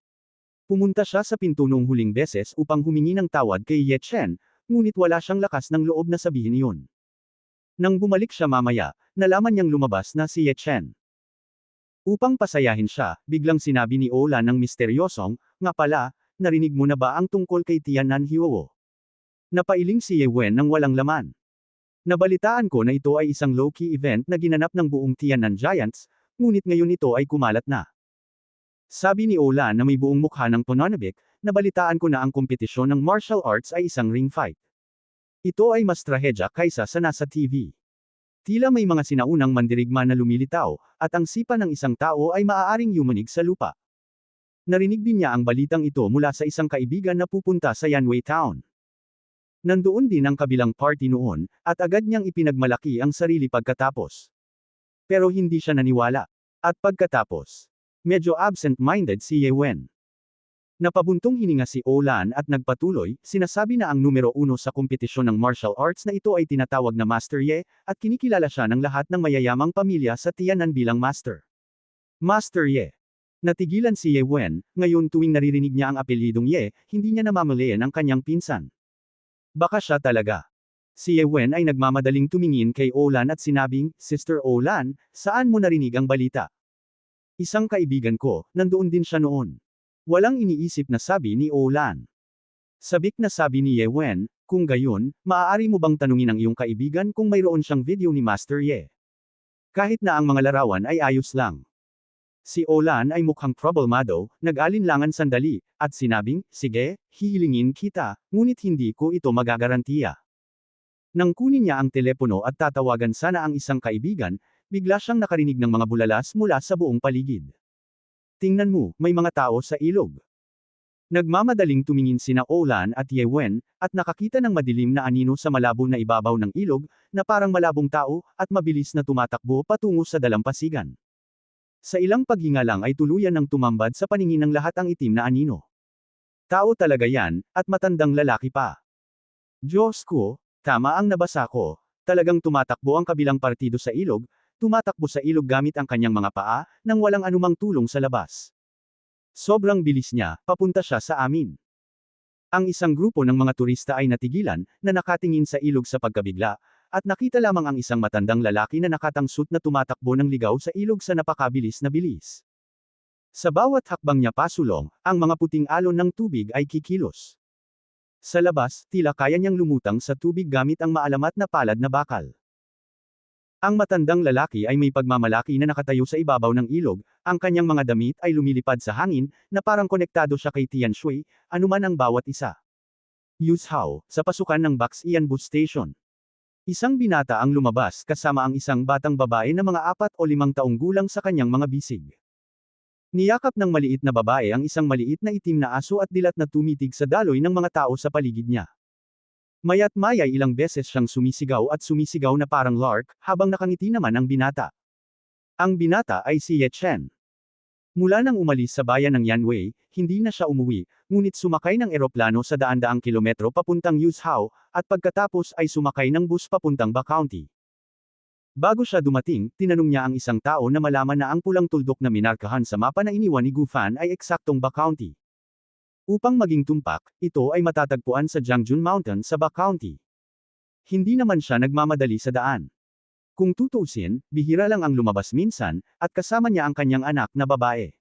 Pumunta siya sa pinto noong huling beses upang humingi ng tawad kay Ye Chen, ngunit wala siyang lakas ng loob na sabihin iyon. Nang bumalik siya mamaya, nalaman niyang lumabas na si Ye Chen. Upang pasayahin siya, biglang sinabi ni Olan ng misteryosong, nga pala, narinig mo na ba ang tungkol kay Tianan Huo? Napailing si Ye Wen ng walang laman. Nabalitaan ko na ito ay isang low-key event na ginanap ng buong Tianan Giants, ngunit ngayon ito ay kumalat na. Sabi ni Olan na may buong mukha ng Pononabik, nabalitaan ko na ang kompetisyon ng martial arts ay isang ring fight. Ito ay mas trahedya kaysa sa nasa TV. Tila may mga sinaunang mandirigma na lumilitaw, at ang sipa ng isang tao ay maaaring yumanig sa lupa. Narinig din niya ang balitang ito mula sa isang kaibigan na pupunta sa Yanwei Town. Nandoon din ang kabilang party noon, at agad niyang ipinagmalaki ang sarili pagkatapos. Pero hindi siya naniwala. At pagkatapos, medyo absent-minded si Ye Wen. Napabuntong hininga si Olan at nagpatuloy, sinasabi na ang numero 1 sa kompetisyon ng martial arts na ito ay tinatawag na Master Ye, at kinikilala siya ng lahat ng mayayamang pamilya sa Tianan bilang Master. Master Ye. Natigilan si Ye Wen, ngayon tuwing naririnig niya ang apelyidong Ye, hindi niya namamalayan ang kanyang pinsan. Baka siya talaga. Si Ye Wen ay nagmamadaling tumingin kay Olan at sinabing, Sister Olan, saan mo narinig ang balita? Isang kaibigan ko, nandoon din siya noon. Walang iniisip na sabi ni Olan. Sabik na sabi ni Ye Wen, Kung gayon, maaari mo bang tanungin ang iyong kaibigan kung mayroon siyang video ni Master Ye? Kahit na ang mga larawan ay ayos lang. Si Olan ay mukhang problemado, nag-alinlangan sandali, at sinabing, sige, hihilingin kita, ngunit hindi ko ito magagarantiya. Nang kunin niya ang telepono at tatawagan sana ang isang kaibigan, bigla siyang nakarinig ng mga bulalas mula sa buong paligid. Tingnan mo, may mga tao sa ilog. Nagmamadaling tumingin sina Olan at Ye Wen, at nakakita ng madilim na anino sa malabo na ibabaw ng ilog, na parang malabong tao, at mabilis na tumatakbo patungo sa dalampasigan. Sa ilang paghinga lang ay tuluyan ng tumambad sa paningin ng lahat ang itim na anino. Tao talaga yan, at matandang lalaki pa. Diyos ko, tama ang nabasa ko, talagang tumatakbo ang kabilang partido sa ilog, tumatakbo sa ilog gamit ang kanyang mga paa, nang walang anumang tulong sa labas. Sobrang bilis niya, papunta siya sa amin. Ang isang grupo ng mga turista ay natigilan, na nakatingin sa ilog sa pagkabigla, at nakita lamang ang isang matandang lalaki na nakatangsut na tumatakbo ng ligaw sa ilog sa napakabilis na bilis. Sa bawat hakbang niya pasulong, ang mga puting alon ng tubig ay kikilos. Sa labas, tila kaya niyang lumutang sa tubig gamit ang maalamat na palad na bakal. Ang matandang lalaki ay may pagmamalaki na nakatayo sa ibabaw ng ilog, ang kanyang mga damit ay lumilipad sa hangin, na parang konektado siya kay Tian Shui, anuman ang bawat isa. Yuzhao, sa pasukan ng Baxian Bus Station. Isang binata ang lumabas kasama ang isang batang babae na mga 4 o 5 taong gulang sa kanyang mga bisig. Niyakap ng maliit na babae ang isang maliit na itim na aso at dilat na tumitig sa daloy ng mga tao sa paligid niya. Maya't maya ilang beses siyang sumisigaw na parang lark, habang nakangiti naman ang binata. Ang binata ay si Ye Chen. Mula nang umalis sa bayan ng Yanwei, hindi na siya umuwi, ngunit sumakay ng eroplano sa daan-daang kilometro papuntang Yuzhao, at pagkatapos ay sumakay ng bus papuntang Ba County. Bago siya dumating, tinanong niya ang isang tao na malaman na ang pulang tuldok na minarkahan sa mapa na iniwan ni Gufan ay eksaktong Ba County. Upang maging tumpak, ito ay matatagpuan sa Jiangjun Mountain sa Ba County. Hindi naman siya nagmamadali sa daan. Kung tutuusin, bihira lang ang lumabas minsan, at kasama niya ang kanyang anak na babae.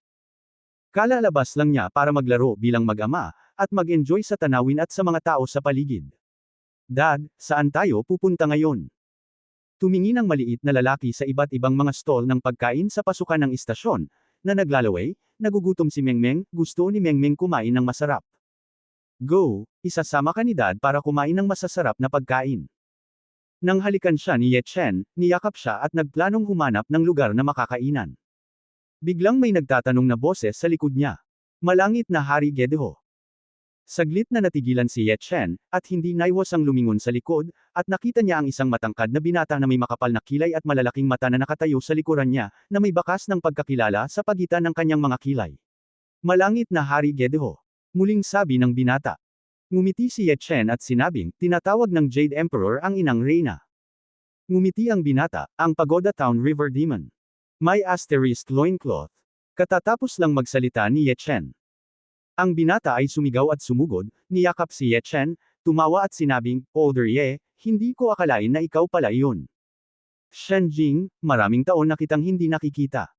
Kalalabas lang niya para maglaro bilang mag-ama, at mag-enjoy sa tanawin at sa mga tao sa paligid. Dad, saan tayo pupunta ngayon? Tumingin ang maliit na lalaki sa iba't ibang mga stall ng pagkain sa pasukan ng istasyon, na naglalaway, nagugutom si Mengmeng, gusto ni Mengmeng kumain ng masarap. Go, isasama ka ni Dad para kumain ng masasarap na pagkain. Nang halikan siya ni Ye Chen, niyakap siya at nagplanong humanap ng lugar na makakainan. Biglang may nagtatanong na boses sa likod niya. Malangit na Hari Gedeho. Saglit na natigilan si Ye Chen, at hindi naiwasang lumingon sa likod, at nakita niya ang isang matangkad na binata na may makapal na kilay at malalaking mata na nakatayo sa likuran niya, na may bakas ng pagkakilala sa pagitan ng kanyang mga kilay. Malangit na Hari Gedeho. Muling sabi ng binata. Ngumiti si Ye Chen at sinabing, tinatawag ng Jade Emperor ang inang Reyna. Ngumiti ang binata, ang Pagoda Town River Demon. May asterisk loincloth. Katatapos lang magsalita ni Ye Chen. Ang binata ay sumigaw at sumugod, niyakap si Ye Chen, tumawa at sinabing, Older Ye, hindi ko akalain na ikaw pala iyon. Shenjing, maraming taon na kitang hindi nakikita.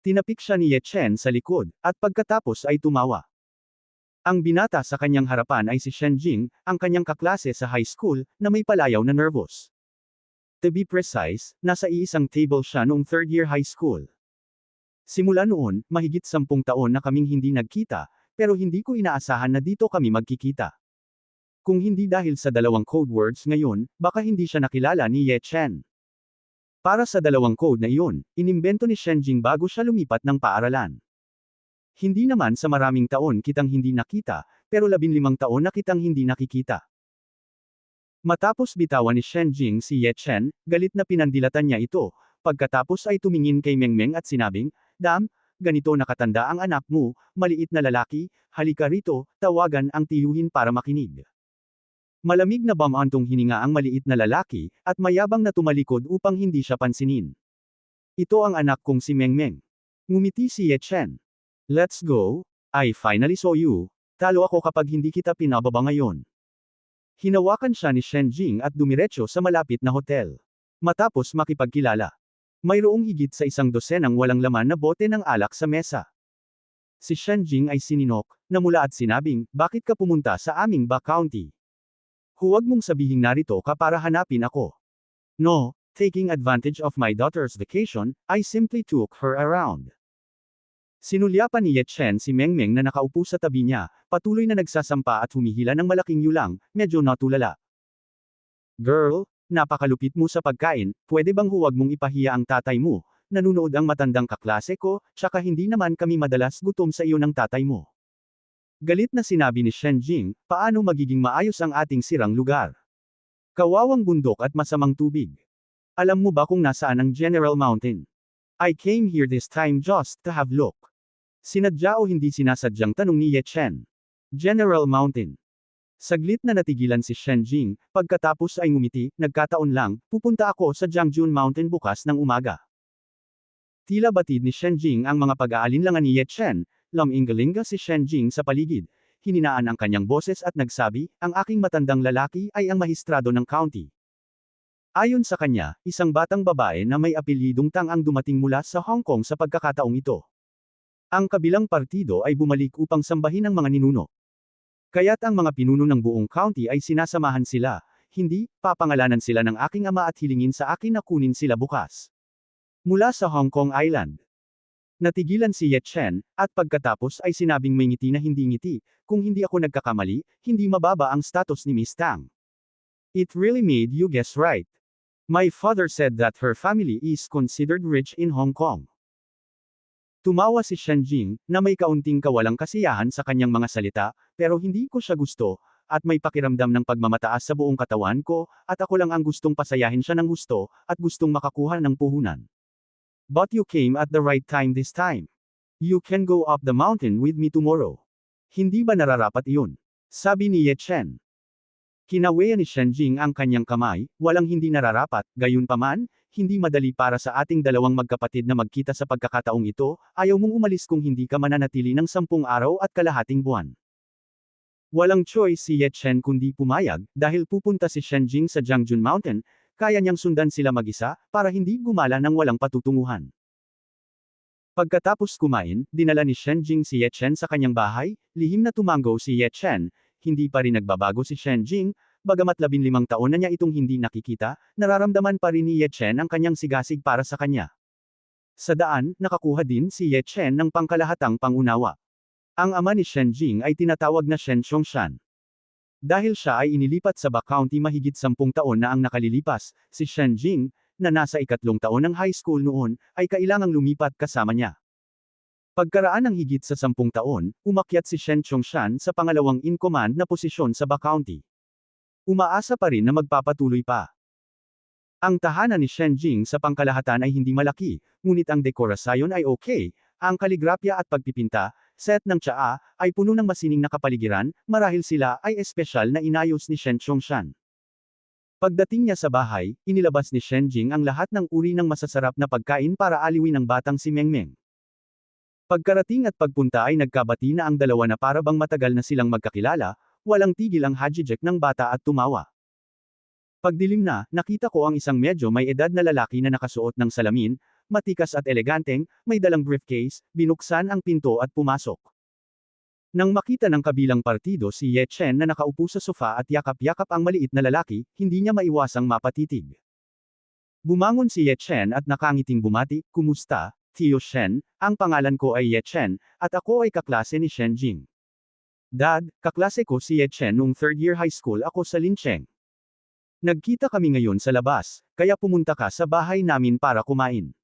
Tinapik siya ni Ye Chen sa likod, at pagkatapos ay tumawa. Ang binata sa kanyang harapan ay si Shenjing, ang kanyang kaklase sa high school, na may palayaw na nervous. To be precise, nasa iisang table siya noong third year high school. Simula noon, mahigit 10 taon na kaming hindi nagkita, pero hindi ko inaasahan na dito kami magkikita. Kung hindi dahil sa dalawang code words ngayon, baka hindi siya nakilala ni Ye Chen. Para sa dalawang code na iyon, inimbento ni Shenjing bago siya lumipat ng paaralan. Hindi naman sa maraming taon kitang hindi nakita, pero 15 taon na kitang hindi nakikita. Matapos bitawan ni Shenjing si Ye Chen, galit na pinandilatan niya ito, pagkatapos ay tumingin kay Mengmeng at sinabing, Dam, ganito nakatanda ang anak mo, maliit na lalaki, halika rito, tawagan ang tiyuhin para makinig. Malamig na bamantong hininga ang maliit na lalaki, at mayabang na tumalikod upang hindi siya pansinin. Ito ang anak kong si Mengmeng. Ngumiti si Ye Chen. Let's go, I finally saw you, talo ako kapag hindi kita pinababa ngayon. Hinawakan siya ni Shenjing at dumiretso sa malapit na hotel. Matapos makipagkilala. Mayroong higit sa 100 walang laman na bote ng alak sa mesa. Si Shenjing ay sininok, namula at sinabing, bakit ka pumunta sa aming Ba County? Huwag mong sabihing narito ka para hanapin ako. No, taking advantage of my daughter's vacation, I simply took her around. Sinulyapan ni Ye Chen si Mengmeng na nakaupo sa tabi niya, patuloy na nagsasampa at humihila ng malaking yulang, medyo natulala. Girl, napakalupit mo sa pagkain, pwede bang huwag mong ipahiya ang tatay mo? Nanunood ang matandang kaklase ko, tsaka hindi naman kami madalas gutom sa iyo ng tatay mo. Galit na sinabi ni Shen Jing, paano magiging maayos ang ating sirang lugar? Kawawang bundok at masamang tubig. Alam mo ba kung nasaan ang General Mountain? I came here this time just to have look. Sinadya o hindi sinasadyang tanong ni Ye Chen. General Mountain. Saglit na natigilan si Shen Jing, pagkatapos ay ngumiti, nagkataon lang, pupunta ako sa Jiangjun Mountain bukas ng umaga. Tila batid ni Shen Jing ang mga pag-aalinlangan ni Ye Chen, laminggalinga si Shen Jing sa paligid, hininaan ang kanyang boses at nagsabi, ang aking matandang lalaki ay ang mahistrado ng county. Ayon sa kanya, isang batang babae na may apelyidong Tang ang dumating mula sa Hong Kong sa pagkakataong ito. Ang kabilang partido ay bumalik upang sambahin ang mga ninuno. Kaya't ang mga pinuno ng buong county ay sinasamahan sila, hindi, papangalanan sila ng aking ama at hilingin sa akin na kunin sila bukas. Mula sa Hong Kong Island. Natigilan si Ye Chen, at pagkatapos ay sinabing may ngiti na hindi ngiti, kung hindi ako nagkakamali, hindi mababa ang status ni Miss Tang. It really made you guess right. My father said that her family is considered rich in Hong Kong. Tumawa si Shen Jing, na may kaunting kawalang kasiyahan sa kanyang mga salita, pero hindi ko siya gusto, at may pakiramdam ng pagmamataas sa buong katawan ko, at ako lang ang gustong pasayahin siya ng gusto, at gustong makakuha ng puhunan. But you came at the right time this time. You can go up the mountain with me tomorrow. Hindi ba nararapat iyon? Sabi ni Ye Chen. Kinaweya ni Shen Jing ang kanyang kamay, walang hindi nararapat, gayunpaman, hindi madali para sa ating dalawang magkapatid na magkita sa pagkakataong ito, ayaw mong umalis kung hindi ka mananatili ng 10 araw at kalahating buwan. Walang choice si Ye Chen kundi pumayag, dahil pupunta si Shen Jing sa Jiangjun Mountain, kaya niyang sundan sila mag-isa, para hindi gumala ng walang patutunguhan. Pagkatapos kumain, dinala ni Shen Jing si Ye Chen sa kanyang bahay, lihim na tumango si Ye Chen, hindi pa rin nagbabago si Shen Jing, bagamat 15 taon na niya itong hindi nakikita, nararamdaman pa rin ni Ye Chen ang kanyang sigasig para sa kanya. Sa daan, nakakuha din si Ye Chen ng pangkalahatang pangunawa. Ang ama ni Shen Jing ay tinatawag na Shen Chongshan. Dahil siya ay inilipat sa Ba County mahigit 10 taon na ang nakalilipas, si Shen Jing, na nasa 3 taon ng high school noon, ay kailangang lumipat kasama niya. Pagkaraan ng higit sa 10 taon, umakyat si Shen Chongshan sa pangalawang in-command na posisyon sa Ba County. Umaasa pa rin na magpapatuloy pa. Ang tahanan ni Shen Jing sa pangkalahatan ay hindi malaki, ngunit ang dekorasyon ay okay, ang kaligrapya at pagpipinta, set ng tsaa, ay puno ng masining na kapaligiran, marahil sila ay espesyal na inayos ni Shen Chongshan. Pagdating niya sa bahay, inilabas ni Shen Jing ang lahat ng uri ng masasarap na pagkain para aliwin ang batang si Mengmeng. Pagkarating at pagpunta ay nagkabati na ang dalawa na para bang matagal na silang magkakilala, walang tigil ang hajijek ng bata at tumawa. Pagdilim na, nakita ko ang isang medyo may edad na lalaki na nakasuot ng salamin, matikas at eleganteng, may dalang briefcase, binuksan ang pinto at pumasok. Nang makita ng kabilang partido si Ye Chen na nakaupo sa sofa at yakap-yakap ang maliit na lalaki, hindi niya maiwasang mapatitig. Bumangon si Ye Chen at nakangiting bumati, kumusta, Tio Shen, ang pangalan ko ay Ye Chen, at ako ay kaklase ni Shen Jing. Dad, kaklase ko si Ye Chen noong 3rd year high school ako sa Lincheng. Nagkita kami ngayon sa labas, kaya pumunta ka sa bahay namin para kumain.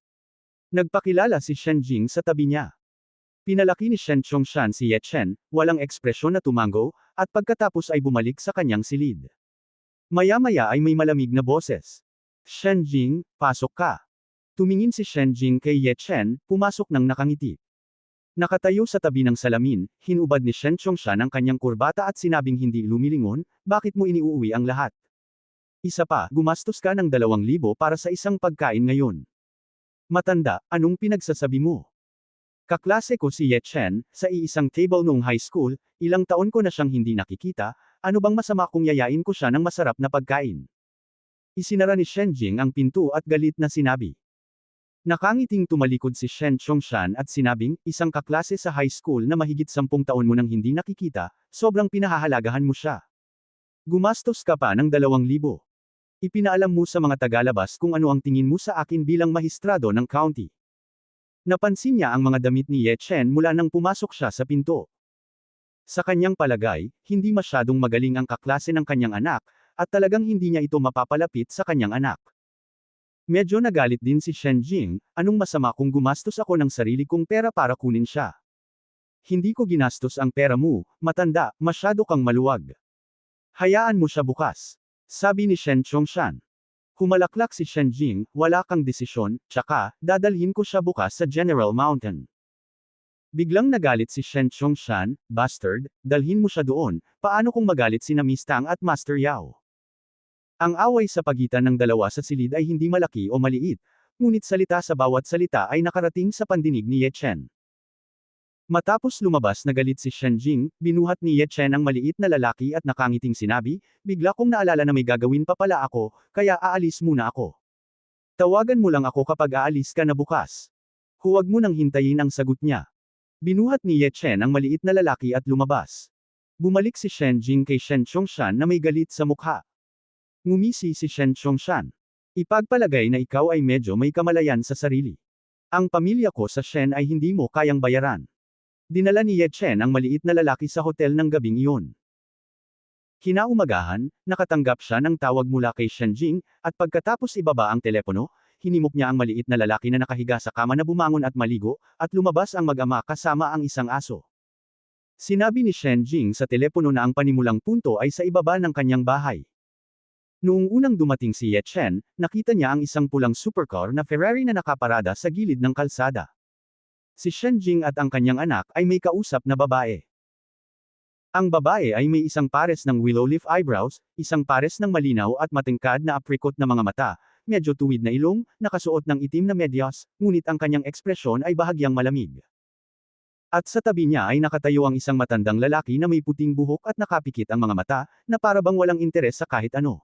Nagpakilala si Shen Jing sa tabi niya. Pinalaki ni Shen Chongshan si Ye Chen, walang ekspresyon na tumango, at pagkatapos ay bumalik sa kanyang silid. Maya-maya ay may malamig na boses. Shen Jing, pasok ka. Tumingin si Shen Jing kay Ye Chen, pumasok ng nakangiti. Nakatayo sa tabi ng salamin, hinubad ni Shen Chongshan ang kanyang kurbata at sinabing hindi lumilingon, bakit mo iniuuwi ang lahat? Isa pa, gumastos ka ng 2,000 para sa isang pagkain ngayon. Matanda, anong pinagsasabi mo? Kaklase ko si Ye Chen, sa iisang table noong high school, ilang taon ko na siyang hindi nakikita, ano bang masama kung yayain ko siya ng masarap na pagkain? Isinara ni Shen Jing ang pinto at galit na sinabi. Nakangiting tumalikod si Shen Chongshan at sinabing, isang kaklase sa high school na mahigit 10 taon mo nang hindi nakikita, sobrang pinahahalagahan mo siya. Gumastos ka pa ng 2,000. Ipinaalam mo sa mga tagalabas kung ano ang tingin mo sa akin bilang mahistrado ng county. Napansin niya ang mga damit ni Ye Chen mula nang pumasok siya sa pinto. Sa kanyang palagay, hindi masyadong magaling ang kaklase ng kanyang anak, at talagang hindi niya ito mapapalapit sa kanyang anak. Medyo nagalit din si Shen Jing, anong masama kung gumastos ako ng sarili kong pera para kunin siya? Hindi ko ginastos ang pera mo, matanda, masyado kang maluwag. Hayaan mo siya bukas. Sabi ni Shen Chongshan. Humalaklak si Shen Jing, wala kang desisyon, tsaka, dadalhin ko siya bukas sa General Mountain. Biglang nagalit si Shen Chongshan, bastard, dalhin mo siya doon, paano kung magalit sina Miss Tang at Master Yao? Ang away sa pagitan ng dalawa sa silid ay hindi malaki o maliit, ngunit salita sa bawat salita ay nakarating sa pandinig ni Ye Chen. Matapos lumabas na galit si Shen Jing, binuhat ni Ye Chen ang maliit na lalaki at nakangiting sinabi, bigla kong naalala na may gagawin pa pala ako, kaya aalis muna ako. Tawagan mo lang ako kapag aalis ka na bukas. Huwag mo nang hintayin ang sagot niya. Binuhat ni Ye Chen ang maliit na lalaki at lumabas. Bumalik si Shen Jing kay Shen Chongshan na may galit sa mukha. Ngumisi si Shen Chongshan. Ipagpalagay na ikaw ay medyo may kamalayan sa sarili. Ang pamilya ko sa Shen ay hindi mo kayang bayaran. Dinala ni Ye Chen ang maliit na lalaki sa hotel ng gabing iyon. Kinaumagahan, nakatanggap siya ng tawag mula kay Shen Jing, at pagkatapos ibaba ang telepono, hinimok niya ang maliit na lalaki na nakahiga sa kama na bumangon at maligo, at lumabas ang mag-ama kasama ang isang aso. Sinabi ni Shen Jing sa telepono na ang panimulang punto ay sa ibaba ng kanyang bahay. Noong unang dumating si Ye Chen, nakita niya ang isang pulang supercar na Ferrari na nakaparada sa gilid ng kalsada. Si Shen Jing at ang kanyang anak ay may kausap na babae. Ang babae ay may isang pares ng willow leaf eyebrows, isang pares ng malinaw at matingkad na aprikot na mga mata, medyo tuwid na ilong, nakasuot ng itim na medyas, ngunit ang kanyang ekspresyon ay bahagyang malamig. At sa tabi niya ay nakatayo ang isang matandang lalaki na may puting buhok at nakapikit ang mga mata, na parabang walang interes sa kahit ano.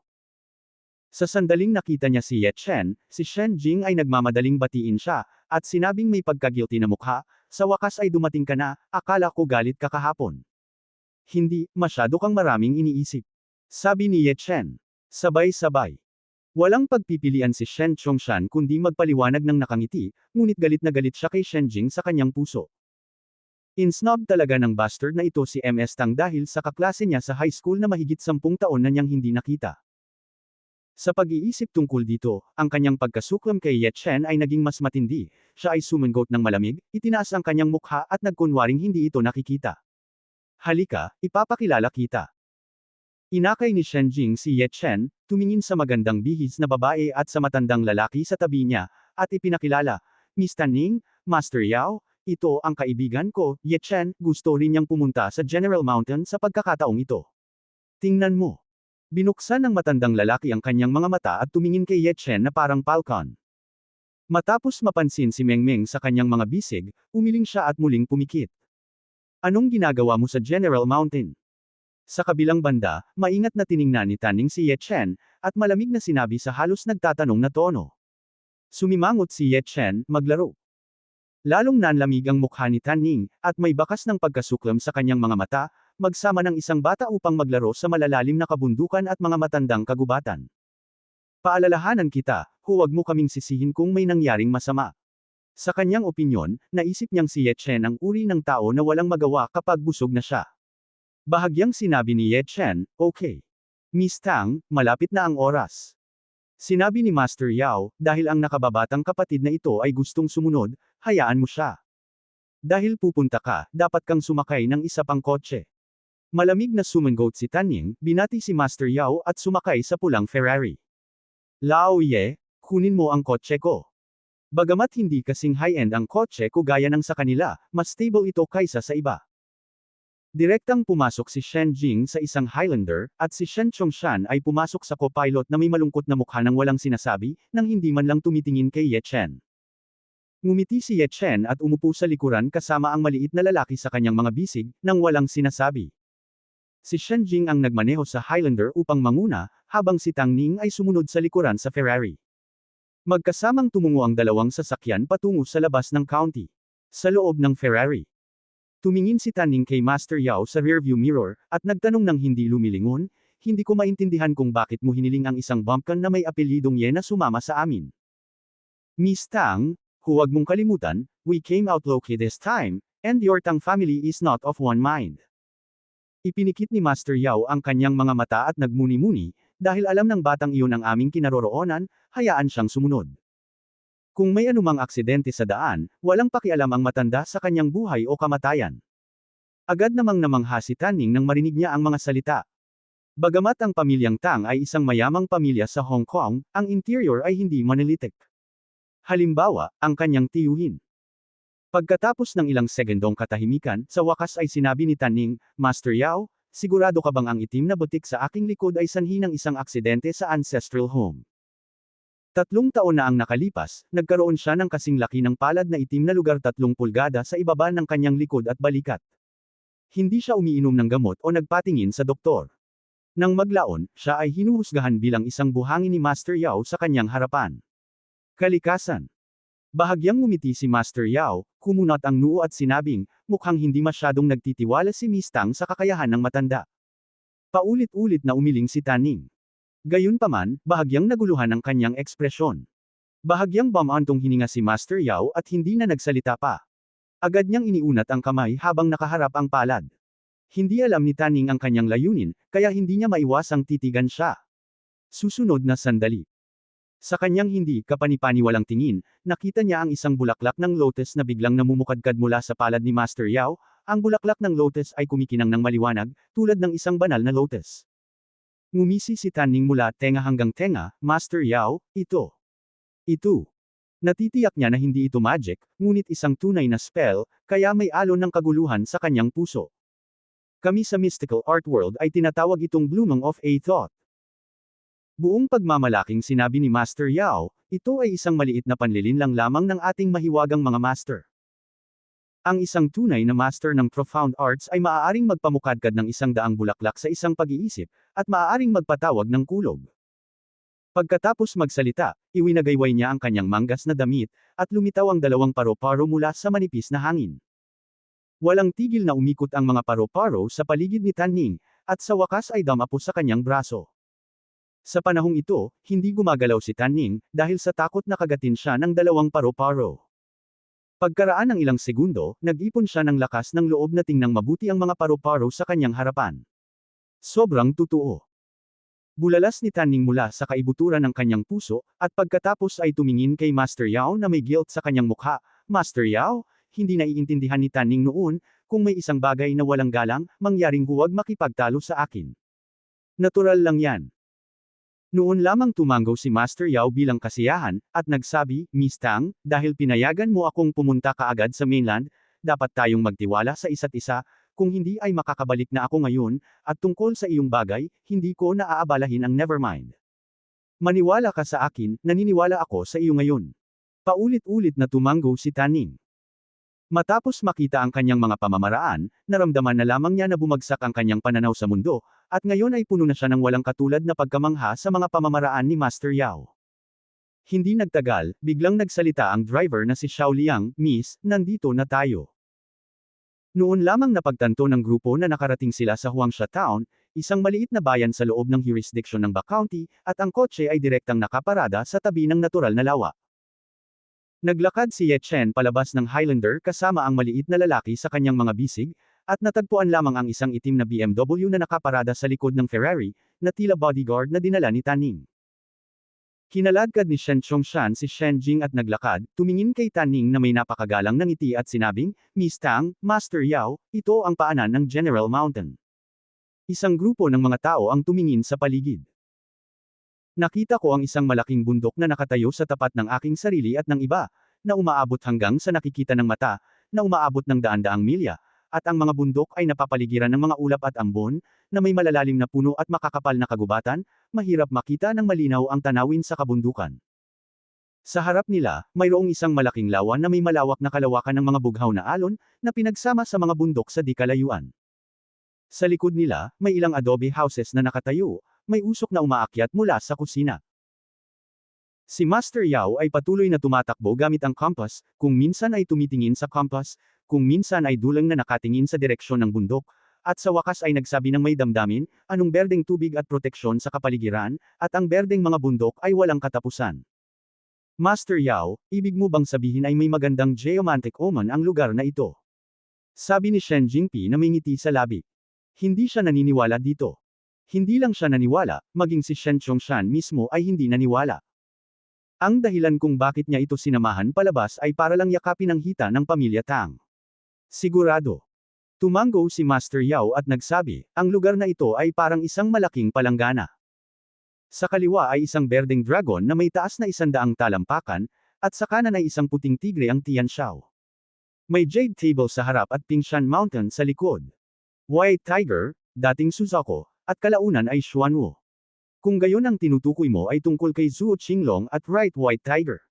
Sa sandaling nakita niya si Ye Chen, si Shen Jing ay nagmamadaling batiin siya, at sinabing may pagkagilty na mukha, sa wakas ay dumating ka na, akala ko galit ka kahapon. Hindi, masyado kang maraming iniisip. Sabi ni Ye Chen. Sabay-sabay. Walang pagpipilian si Shen Chongshan kundi magpaliwanag ng nakangiti, ngunit galit na galit siya kay Shen Jing sa kanyang puso. Insnob talaga ng bastard na ito si MS Tang dahil sa kaklase niya sa high school na mahigit 10 taon na niyang hindi nakita. Sa pag-iisip tungkol dito, ang kanyang pagkasuklam kay Ye Chen ay naging mas matindi, siya ay sumangot ng malamig, itinaas ang kanyang mukha at nagkunwaring hindi ito nakikita. Halika, ipapakilala kita. Inakay ni Shen Jing si Ye Chen, tumingin sa magandang bihis na babae at sa matandang lalaki sa tabi niya, at ipinakilala, Miss Tanning, Master Yao, ito ang kaibigan ko, Ye Chen, gusto rin niyang pumunta sa General Mountain sa pagkakataong ito. Tingnan mo. Binuksan ng matandang lalaki ang kanyang mga mata at tumingin kay Ye Chen na parang falcon. Matapos mapansin si Meng Meng sa kanyang mga bisig, umiling siya at muling pumikit. Anong ginagawa mo sa General Mountain? Sa kabilang banda, maingat na tiningnan ni Tanning si Ye Chen, at malamig na sinabi sa halos nagtatanong na tono. Sumimangot si Ye Chen, maglaro. Lalong nanlamig ang mukha ni Tanning, at may bakas ng pagkasuklam sa kanyang mga mata, magsama ng isang bata upang maglaro sa malalalim na kabundukan at mga matandang kagubatan. Paalalahanan kita, huwag mo kaming sisihin kung may nangyaring masama. Sa kanyang opinyon, naisip niyang si Ye Chen ang uri ng tao na walang magawa kapag busog na siya. Bahagyang sinabi ni Ye Chen, okay. Miss Tang, malapit na ang oras. Sinabi ni Master Yao, dahil ang nakababatang kapatid na ito ay gustong sumunod, hayaan mo siya. Dahil pupunta ka, dapat kang sumakay ng isa pang kotse. Malamig na sumangot si Tanning, binati si Master Yao at sumakay sa pulang Ferrari. Lao Ye, kunin mo ang kotse ko. Bagamat hindi kasing high-end ang kotse ko gaya ng sa kanila, mas stable ito kaysa sa iba. Direktang pumasok si Shen Jing sa isang Highlander, at si Shen Chongshan ay pumasok sa co-pilot na may malungkot na mukha nang walang sinasabi, nang hindi man lang tumitingin kay Ye Chen. Ngumiti si Ye Chen at umupo sa likuran kasama ang maliit na lalaki sa kanyang mga bisig, nang walang sinasabi. Si Shen Jing ang nagmaneho sa Highlander upang manguna, habang si Tang Ning ay sumunod sa likuran sa Ferrari. Magkasamang tumungo ang dalawang sasakyan patungo sa labas ng county. Sa loob ng Ferrari. Tumingin si Tanning kay Master Yao sa rearview mirror, at nagtanong ng hindi lumilingon, hindi ko maintindihan kung bakit mo hiniling ang isang bumpkin na may apelyidong Ye na sumama sa amin. Miss Tang, huwag mong kalimutan, we came out low-key this time, and your Tang family is not of one mind. Ipinikit ni Master Yao ang kanyang mga mata at nagmuni-muni, dahil alam ng batang iyon ang aming kinaroroonan, hayaan siyang sumunod. Kung may anumang aksidente sa daan, walang pakialam ang matanda sa kanyang buhay o kamatayan. Agad namang namangha si Tanning nang marinig niya ang mga salita. Bagamat ang pamilyang Tang ay isang mayamang pamilya sa Hong Kong, ang interior ay hindi monolithic. Halimbawa, ang kanyang tiyuhin. Pagkatapos ng ilang segundong katahimikan, sa wakas ay sinabi ni Tanning, Master Yao, sigurado ka bang ang itim na butik sa aking likod ay sanhi ng isang aksidente sa ancestral home? 3 taon na ang nakalipas, nagkaroon siya ng kasing laki ng palad na itim na lugar 3 pulgada sa ibaba ng kanyang likod at balikat. Hindi siya umiinom ng gamot o nagpatingin sa doktor. Nang maglaon, siya ay hinuhusgahan bilang isang buhangin ni Master Yao sa kanyang harapan. Kalikasan. Bahagyang ngumiti si Master Yao, kumunat ang noo at sinabing, mukhang hindi masyadong nagtitiwala si Miss Tang sa kakayahan ng matanda. Paulit-ulit na umiling si Tanning. Gayunpaman, bahagyang naguluhan ang kanyang ekspresyon. Bahagyang bumantong hininga si Master Yao at hindi na nagsalita pa. Agad niyang iniunat ang kamay habang nakaharap ang palad. Hindi alam ni Tanning ang kanyang layunin, kaya hindi niya maiwasang titigan siya. Susunod na sandali. Sa kanyang hindi kapanipaniwalang tingin, nakita niya ang isang bulaklak ng lotus na biglang namumukadkad mula sa palad ni Master Yao. Ang bulaklak ng lotus ay kumikinang ng maliwanag, tulad ng isang banal na lotus. Ngumisi si Tanning mula tenga hanggang tenga, Master Yao, ito. Natitiyak niya na hindi ito magic, ngunit isang tunay na spell, kaya may alon ng kaguluhan sa kanyang puso. Kami sa mystical art world ay tinatawag itong blooming of a thought. Buong pagmamalaking sinabi ni Master Yao, ito ay isang maliit na panlilinlang lamang ng ating mahiwagang mga master. Ang isang tunay na master ng profound arts ay maaaring magpamukadkad ng 100 bulaklak sa isang pag-iisip, at maaaring magpatawag ng kulog. Pagkatapos magsalita, iwinagayway niya ang kanyang manggas na damit, at lumitaw ang 2 paro-paro mula sa manipis na hangin. Walang tigil na umikot ang mga paro-paro sa paligid ni Tanning, at sa wakas ay damapo sa kanyang braso. Sa panahong ito, hindi gumagalaw si Tanning, dahil sa takot na kagatin siya ng 2 paro-paro. Pagkaraan ng ilang segundo, nag-ipon siya ng lakas ng loob na tingnang mabuti ang mga paro-paro sa kanyang harapan. Sobrang totoo. Bulalas ni Tanning mula sa kaibuturan ng kanyang puso, at pagkatapos ay tumingin kay Master Yao na may guilt sa kanyang mukha. Master Yao, hindi naiintindihan ni Tanning noon, kung may isang bagay na walang galang, mangyaring huwag makipagtalo sa akin. Natural lang yan. Noon lamang tumango si Master Yao bilang kasiyahan, at nagsabi, Miss Tang, dahil pinayagan mo akong pumunta kaagad sa mainland, dapat tayong magtiwala sa isa't isa, kung hindi ay makakabalik na ako ngayon, at tungkol sa iyong bagay, hindi ko naaabalahin ang nevermind. Maniwala ka sa akin, naniniwala ako sa iyo ngayon. Paulit-ulit na tumango si Tanning. Matapos makita ang kanyang mga pamamaraan, naramdaman na lamang niya na bumagsak ang kanyang pananaw sa mundo, at ngayon ay puno na siya ng walang katulad na pagkamangha sa mga pamamaraan ni Master Yao. Hindi nagtagal, biglang nagsalita ang driver na si Xiao Liang, Miss, nandito na tayo. Noon lamang napagtanto ng grupo na nakarating sila sa Huangsha Town, isang maliit na bayan sa loob ng jurisdiction ng Ba County, at ang kotse ay direktang nakaparada sa tabi ng natural na lawa. Naglakad si Ye Chen palabas ng Highlander kasama ang maliit na lalaki sa kanyang mga bisig, at natagpuan lamang ang isang itim na BMW na nakaparada sa likod ng Ferrari, na tila bodyguard na dinala ni Tanning. Kinaladkad ni Shen Chongshan si Shen Jing at naglakad, tumingin kay Tanning na may napakagalang ng ngiti at sinabing, Miss Tang, Master Yao, ito ang paanan ng General Mountain. Isang grupo ng mga tao ang tumingin sa paligid. Nakita ko ang isang malaking bundok na nakatayo sa tapat ng aking sarili at ng iba, na umaabot hanggang sa nakikita ng mata, na umaabot ng daan-daang milya, at ang mga bundok ay napapaligiran ng mga ulap at ambon, na may malalalim na puno at makakapal na kagubatan, mahirap makita ng malinaw ang tanawin sa kabundukan. Sa harap nila, mayroong isang malaking lawa na may malawak na kalawakan ng mga bughaw na alon, na pinagsama sa mga bundok sa di kalayuan. Sa likod nila, may ilang adobe houses na nakatayo, may usok na umaakyat mula sa kusina. Si Master Yao ay patuloy na tumatakbo gamit ang compass, kung minsan ay tumitingin sa compass, kung minsan ay dulang na nakatingin sa direksyon ng bundok, at sa wakas ay nagsabi ng may damdamin, anong berdeng tubig at proteksyon sa kapaligiran, at ang berdeng mga bundok ay walang katapusan. Master Yao, ibig mo bang sabihin ay may magandang geomantic omen ang lugar na ito? Sabi ni Shen Jingpi na may ngiti sa labi. Hindi siya naniniwala dito. Hindi lang siya naniwala, maging si Shen Chongshan mismo ay hindi naniwala. Ang dahilan kung bakit niya ito sinamahan palabas ay para lang yakapin ang hita ng pamilya Tang. Sigurado. Tumango si Master Yao at nagsabi, ang lugar na ito ay parang isang malaking palanggana. Sa kaliwa ay isang berdeng dragon na may taas na 100 talampakan, at sa kanan ay isang puting tigre ang Tian Shao. May jade table sa harap at Pingshan Mountain sa likod. White Tiger, dating Suzaku, at kalaunan ay Xuanwu. Kung gayon ang tinutukoy mo ay tungkol kay Zhuo Qinglong at Right White Tiger.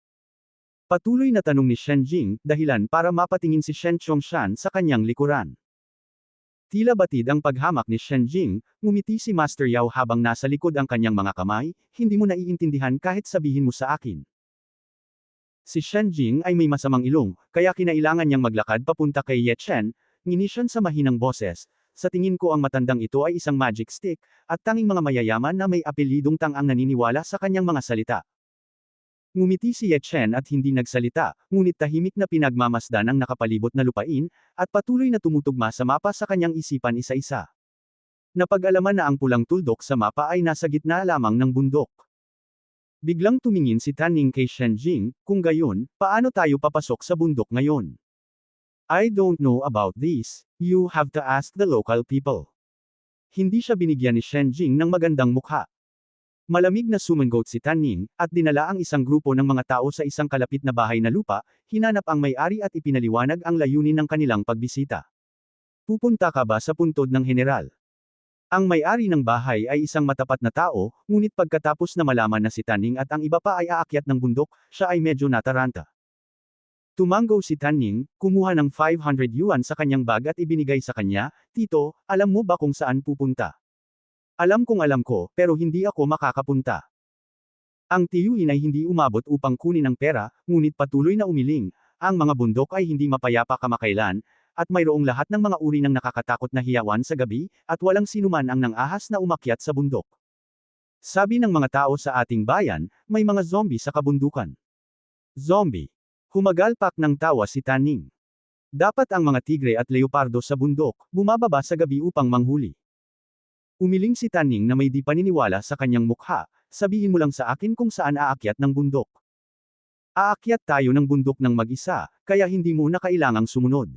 Patuloy na tanong ni Shen Jing, dahilan para mapatingin si Shen Chongshan sa kanyang likuran. Tila batid ang paghamak ni Shen Jing, ngumiti si Master Yao habang nasa likod ang kanyang mga kamay, hindi mo naiintindihan kahit sabihin mo sa akin. Si Shen Jing ay may masamang ilong, kaya kinailangan niyang maglakad papunta kay Ye Chen, nginisyon sa mahinang boses. Sa tingin ko ang matandang ito ay isang magic stick, at tanging mga mayayaman na may apelidong Tang ang naniniwala sa kanyang mga salita. Ngumiti si Ye Chen at hindi nagsalita, ngunit tahimik na pinagmamasdan ang nakapalibot na lupain, at patuloy na tumutugma sa mapa sa kanyang isipan isa-isa. Napag-alaman na ang pulang tuldok sa mapa ay nasa gitna lamang ng bundok. Biglang tumingin si Tan Ning kay Shen Jing, kung gayon, paano tayo papasok sa bundok ngayon? I don't know about this, you have to ask the local people. Hindi siya binigyan ni Shen Jing ng magandang mukha. Malamig na sumangot si Tan Ning, at dinala ang isang grupo ng mga tao sa isang kalapit na bahay na lupa, hinanap ang may-ari at ipinaliwanag ang layunin ng kanilang pagbisita. Pupunta ka ba sa puntod ng general? Ang may-ari ng bahay ay isang matapat na tao, ngunit pagkatapos na malaman na si Tan Ning at ang iba pa ay aakyat ng bundok, siya ay medyo nataranta. Tumango si Tan Ning, kumuha ng 500 yuan sa kanyang bag at ibinigay sa kanya, Tito, alam mo ba kung saan pupunta? Alam kong alam ko, pero hindi ako makakapunta. Ang tiyuhin ay hindi umabot upang kunin ang pera, ngunit patuloy na umiling, ang mga bundok ay hindi mapayapa kamakailan, at mayroong lahat ng mga uri ng nakakatakot na hiyawan sa gabi, at walang sinuman ang nang-ahas na umakyat sa bundok. Sabi ng mga tao sa ating bayan, may mga zombie sa kabundukan. Zombie. Humagalpak ng tawa si Tan Ning. Dapat ang mga tigre at leopardo sa bundok, bumababa sa gabi upang manghuli. Umiling si Tan Ning na may di paniniwala sa kanyang mukha, sabihin mo lang sa akin kung saan aakyat ng bundok. Aakyat tayo ng bundok ng mag-isa, kaya hindi mo na kailangang sumunod.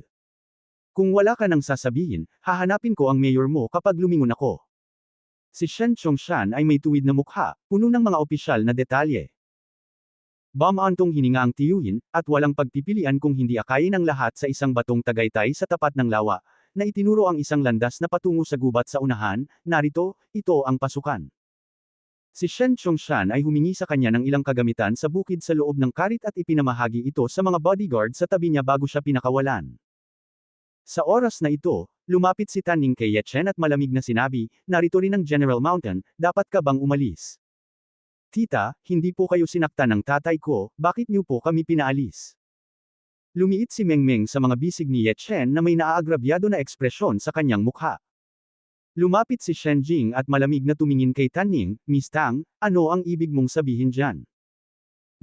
Kung wala ka nang sasabihin, hahanapin ko ang mayor mo kapag lumingon ako. Si Shen Chongshan ay may tuwid na mukha, puno ng mga opisyal na detalye. Bamantong hininga ang tiyuhin, at walang pagpipilian kung hindi akayin ang lahat sa isang batong tagaytay sa tapat ng lawa, na itinuro ang isang landas na patungo sa gubat sa unahan, narito, ito ang pasukan. Si Shen Chongshan ay humingi sa kanya ng ilang kagamitan sa bukid sa loob ng karit at ipinamahagi ito sa mga bodyguard sa tabi niya bago siya pinakawalan. Sa oras na ito, lumapit si Tan Ning kay Ye Chen at malamig na sinabi, narito rin ang General Mountain, dapat ka bang umalis? Tita, hindi po kayo sinaktan ng tatay ko, bakit niyo po kami pinaalis? Lumiit si Mengmeng sa mga bisig ni Ye Chen na may naaagrabyado na ekspresyon sa kanyang mukha. Lumapit si Shen Jing at malamig na tumingin kay Tan Ning, Miss Tang, ano ang ibig mong sabihin dyan?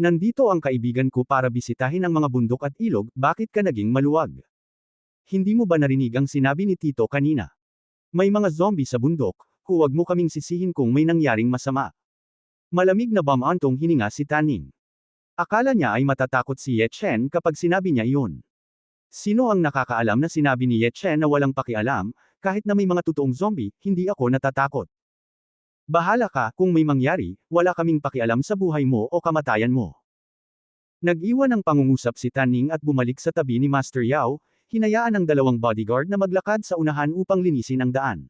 Nandito ang kaibigan ko para bisitahin ang mga bundok at ilog, bakit ka naging maluwag? Hindi mo ba narinig ang sinabi ni Tito kanina? May mga zombie sa bundok, huwag mo kaming sisihin kung may nangyaring masama. Malamig na bamantong hininga si Tan Ning. Akala niya ay matatakot si Ye Chen kapag sinabi niya iyon. Sino ang nakakaalam na sinabi ni Ye Chen na walang pakialam, kahit na may mga totoong zombie, hindi ako natatakot. Bahala ka, kung may mangyari, wala kaming pakialam sa buhay mo o kamatayan mo. Nag-iwan ng pangungusap si Tan Ning at bumalik sa tabi ni Master Yao, hinayaan ang dalawang bodyguard na maglakad sa unahan upang linisin ang daan.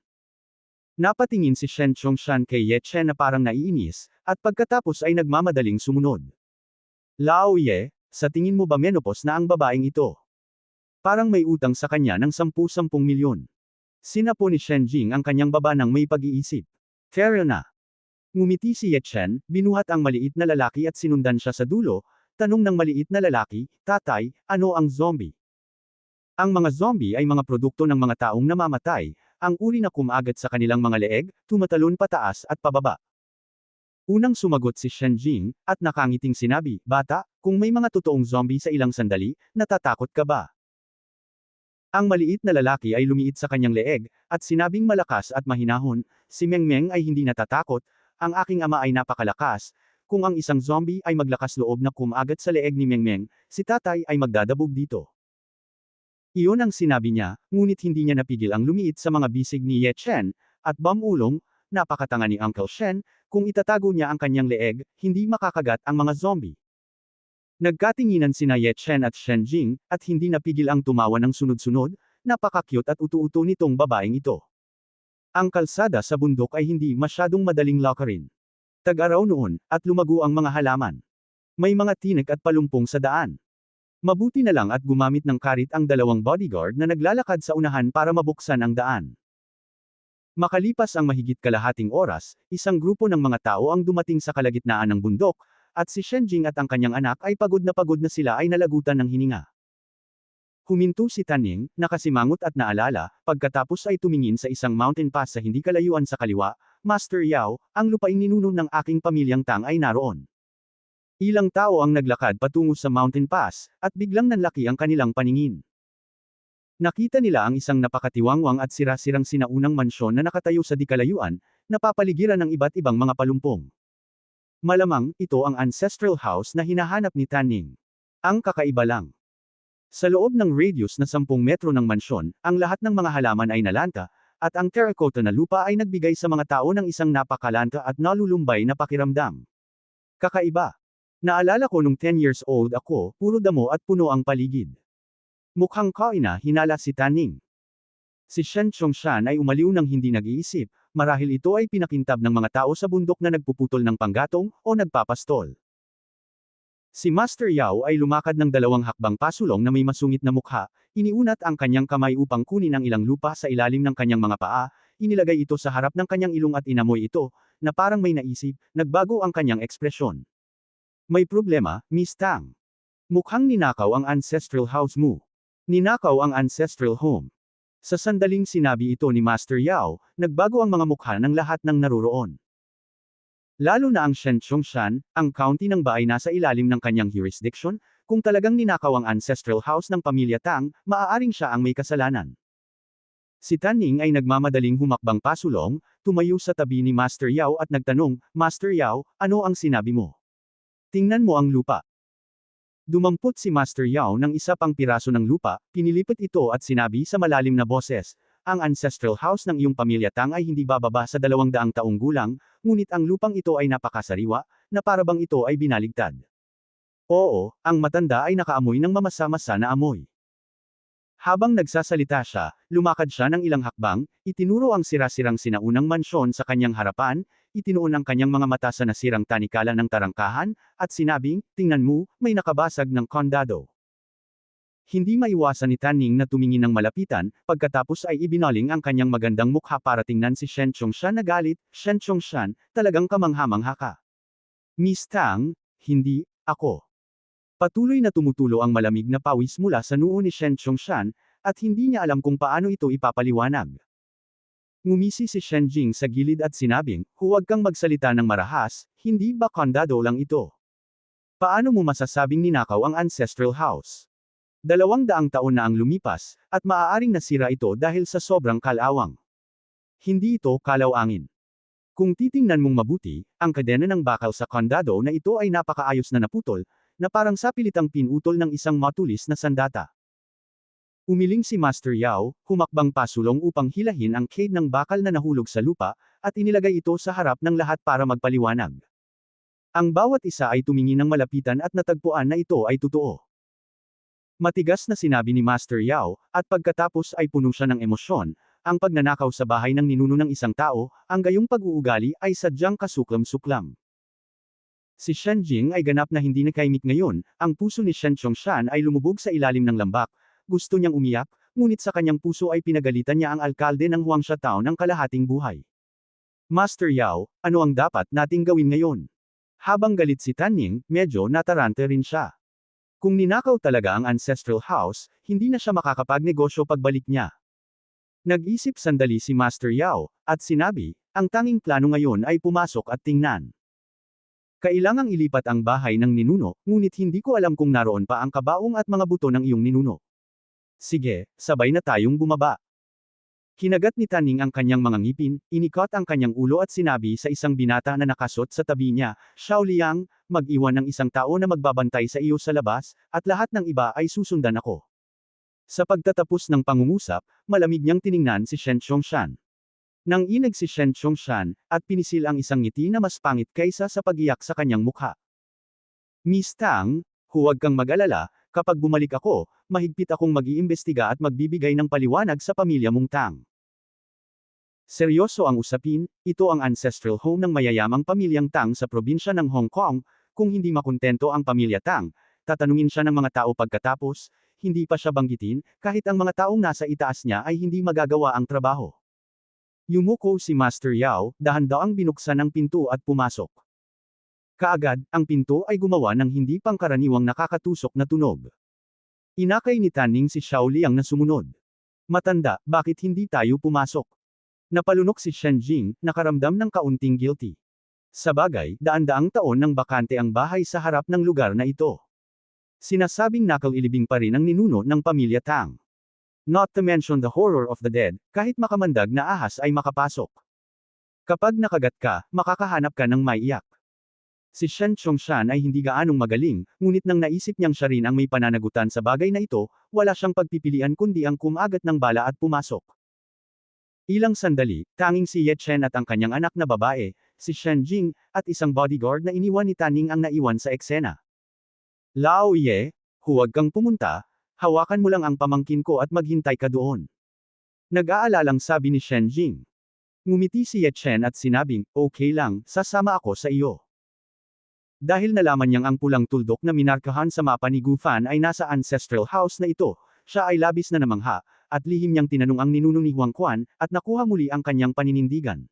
Napatingin si Shen Chongshan kay Ye Chen na parang naiinis, at pagkatapos ay nagmamadaling sumunod. Lao Ye, sa tingin mo ba menopause na ang babaeng ito? Parang may utang sa kanya ng 10-10 milyon. Sinapo ni Shen Jing ang kanyang baba ng may pag-iisip. Fair na. Ngumiti si Ye Chen, binuhat ang maliit na lalaki at sinundan siya sa dulo, tanong ng maliit na lalaki, tatay, ano ang zombie? Ang mga zombie ay mga produkto ng mga taong namamatay, ang uri na kumagat sa kanilang mga leeg, tumatalon pataas at pababa. Unang sumagot si Shen Jing, at nakangiting sinabi, "Bata, kung may mga totoong zombie sa ilang sandali, natatakot ka ba?" Ang maliit na lalaki ay lumiit sa kanyang leeg, at sinabing malakas at mahinahon, "Si Mengmeng ay hindi natatakot, ang aking ama ay napakalakas. Kung ang isang zombie ay maglakas loob na kumagat sa leeg ni Mengmeng, si tatay ay magdadabog dito." Iyon ang sinabi niya, ngunit hindi niya napigil ang lumiit sa mga bisig ni Ye Chen, at bamulong, napakatanga ni Uncle Shen, kung itatago niya ang kanyang leeg, hindi makakagat ang mga zombie. Nagkatinginan sina Ye Chen at Shen Jing, at hindi napigil ang tumawa ng sunod-sunod, napaka-cute at utu-uto nitong babaeng ito. Ang kalsada sa bundok ay hindi masyadong madaling lakarin. Tag-araw noon, at lumago ang mga halaman. May mga tinik at palumpong sa daan. Mabuti na lang at gumamit ng karit ang dalawang bodyguard na naglalakad sa unahan para mabuksan ang daan. Makalipas ang mahigit kalahating oras, isang grupo ng mga tao ang dumating sa kalagitnaan ng bundok, at si Shenjing at ang kanyang anak ay pagod na sila ay nalagutan ng hininga. Huminto si Taning, nakasimangot at naalala, pagkatapos ay tumingin sa isang mountain pass sa hindi kalayuan sa kaliwa, "Master Yao, ang lupaing ninuno ng aking pamilyang Tang ay naroon." Ilang tao ang naglakad patungo sa mountain pass, at biglang nanlaki ang kanilang paningin. Nakita nila ang isang napakatiwangwang at sira-sirang sinaunang mansyon na nakatayo sa di kalayuan, napapaligiran ng iba't ibang mga palumpong. Malamang, ito ang ancestral house na hinahanap ni Taning. Ang kakaiba lang. Sa loob ng radius na 10 metro ng mansyon, ang lahat ng mga halaman ay nalanta, at ang terracotta na lupa ay nagbigay sa mga tao ng isang napakalanta at nalulumbay na pakiramdam. Kakaiba. Naalala ko nung 10 years old ako, puro damo at puno ang paligid. Mukhang kaina, hinala si Taning. Si Shen Chongshan ay umaliw ng hindi nag-iisip, marahil ito ay pinakintab ng mga tao sa bundok na nagpuputol ng panggatong, o nagpapastol. Si Master Yao ay lumakad ng 2 hakbang pasulong na may masungit na mukha, iniunat ang kanyang kamay upang kunin ang ilang lupa sa ilalim ng kanyang mga paa, inilagay ito sa harap ng kanyang ilong at inamoy ito, na parang may naisip, nagbago ang kanyang ekspresyon. "May problema, Miss Tang. Mukhang ninakaw ang ancestral house mo. Ninakaw ang ancestral home." Sa sandaling sinabi ito ni Master Yao, nagbago ang mga mukha ng lahat ng naroroon. Lalo na ang Shen Chongshan, ang county ng Ba ay nasa ilalim ng kanyang jurisdiction, kung talagang ninakaw ang ancestral house ng pamilya Tang, maaaring siya ang may kasalanan. Si Taning ay nagmamadaling humakbang pasulong, tumayo sa tabi ni Master Yao at nagtanong, "Master Yao, ano ang sinabi mo? Tingnan mo ang lupa." Dumampot si Master Yao ng isa pang piraso ng lupa, pinilipit ito at sinabi sa malalim na boses, "Ang ancestral house ng iyong pamilya Tang ay hindi bababa sa 200 taong gulang, ngunit ang lupang ito ay napakasariwa, na parabang ito ay binaligtad." Oo, ang matanda ay nakaamoy ng mamasa-masa na amoy. Habang nagsasalita siya, lumakad siya ng ilang hakbang, itinuro ang sira-sirang sinaunang mansyon sa kanyang harapan, itinuon ang kanyang mga mata sa nasirang tanikala ng tarangkahan, at sinabing, "Tingnan mo, may nakabasag ng kondado." Hindi maiwasan ni Taning na tumingin ng malapitan, pagkatapos ay ibinaling ang kanyang magandang mukha para tingnan si Shen Chongshan na galit, "Shen Chongshan, talagang kamangha-mangha ka. Miss Tang, hindi, ako." Patuloy na tumutulo ang malamig na pawis mula sa noo ni Shen Chongshan, at hindi niya alam kung paano ito ipapaliwanag. Ngumisi si Shen Jing sa gilid at sinabing, "Huwag kang magsalita ng marahas, hindi ba kondado lang ito? Paano mo masasabing ninakaw ang ancestral house? 200 taon na ang lumipas, at maaaring nasira ito dahil sa sobrang kalawang. Hindi ito kalaw-angin. Kung titingnan mong mabuti, ang kadena ng bakal sa kondado na ito ay napakaayos na naputol, na parang sapilitang pinutol ng isang matulis na sandata." Umiling si Master Yao, humakbang pasulong upang hilahin ang cade ng bakal na nahulog sa lupa, at inilagay ito sa harap ng lahat para magpaliwanag. Ang bawat isa ay tumingin ng malapitan at natagpuan na ito ay totoo. Matigas na sinabi ni Master Yao, at pagkatapos ay puno siya ng emosyon, ang pagnanakaw sa bahay ng ninuno ng isang tao, ang gayong pag-uugali ay sadyang kasuklam-suklam. Si Shen Jing ay ganap na hindi nakaimik ngayon, ang puso ni Shen Chongshan ay lumubog sa ilalim ng lambak, gusto niyang umiyak, ngunit sa kanyang puso ay pinagalitan niya ang alkalde ng Huangsha Town ng kalahating buhay. "Master Yao, ano ang dapat nating gawin ngayon?" Habang galit si Taning, medyo natarante rin siya. Kung ninakaw talaga ang ancestral house, hindi na siya makakapagnegosyo pagbalik niya. Nag-isip sandali si Master Yao, at sinabi, ang tanging plano ngayon ay pumasok at tingnan. Kailangang ilipat ang bahay ng ninuno, ngunit hindi ko alam kung naroon pa ang kabaong at mga buto ng iyong ninuno. Sige, sabay na tayong bumaba. Kinagat ni Taning ang kanyang mga ngipin, inikot ang kanyang ulo at sinabi sa isang binata na nakasot sa tabi niya, Xiao Liang, mag-iwan ng isang tao na magbabantay sa iyo sa labas, at lahat ng iba ay susundan ako. Sa pagtatapos ng pangungusap, malamig niyang tiningnan si Shen Chongshan. Nang inag si Shen Chongshan, at pinisil ang isang ngiti na mas pangit kaysa sa pagiyak sa kanyang mukha. Miss Tang, huwag kang mag-alala, kapag bumalik ako, mahigpit akong mag-iimbestiga at magbibigay ng paliwanag sa pamilya mong Tang. Seryoso ang usapin, ito ang ancestral home ng mayayamang pamilyang Tang sa probinsya ng Hong Kong, kung hindi makontento ang pamilya Tang, tatanungin siya ng mga tao pagkatapos, hindi pa siya banggitin, kahit ang mga taong nasa itaas niya ay hindi magagawa ang trabaho. Yumuko si Master Yao, dahan-daang binuksan ang pinto at pumasok. Kaagad, ang pinto ay gumawa ng hindi pangkaraniwang nakakatusok na tunog. Inakay ni Taning si Xiao Liang na sumunod. Matanda, bakit hindi tayo pumasok? Napalunok si Shen Jing, nakaramdam ng kaunting guilty. Sabagay, daan-daang taon nang bakante ang bahay sa harap ng lugar na ito. Sinasabing nakal-ilibing pa rin ang ninuno ng pamilya Tang. Not to mention the horror of the dead, kahit makamandag na ahas ay makapasok. Kapag nakagat ka, makakahanap ka ng maiyak. Si Shen Chongshan ay hindi gaanong magaling, ngunit nang naisip niyang siya rin ang may pananagutan sa bagay na ito, wala siyang pagpipilian kundi ang kumagat ng bala at pumasok. Ilang sandali, tanging si Ye Chen at ang kanyang anak na babae, si Shen Jing, at isang bodyguard na iniwan ni Taning ang naiwan sa eksena. Lao Ye, huwag kang pumunta, hawakan mo lang ang pamangkin ko at maghintay ka doon. Nag-aalalang sabi ni Shen Jing. Ngumiti si Ye Chen at sinabing, okay lang, sasama ako sa iyo. Dahil nalaman niyang ang pulang tuldok na minarkahan sa mapa ni Gu Fan ay nasa ancestral house na ito, siya ay labis na namangha, at lihim niyang tinanong ang ninuno ni Huang Quan, at nakuha muli ang kanyang paninindigan.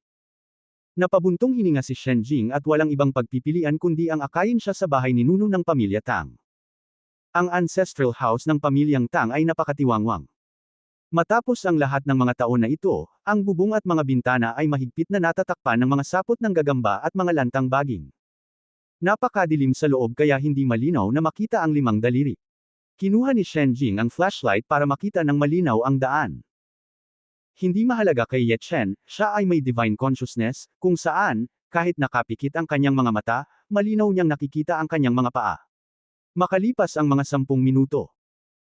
Napabuntong hininga si Shen Jing at walang ibang pagpipilian kundi ang akayin siya sa bahay ni nuno ng pamilya Tang. Ang ancestral house ng pamilyang Tang ay napakatiwangwang. Matapos ang lahat ng mga taon na ito, ang bubong at mga bintana ay mahigpit na natatakpan ng mga sapot ng gagamba at mga lantang baging. Napakadilim sa loob kaya hindi malinaw na makita ang limang daliri. Kinuha ni Shen Jing ang flashlight para makita ng malinaw ang daan. Hindi mahalaga kay Ye Chen, siya ay may divine consciousness, kung saan, kahit nakapikit ang kanyang mga mata, malinaw niyang nakikita ang kanyang mga paa. Makalipas ang mga 10 minuto.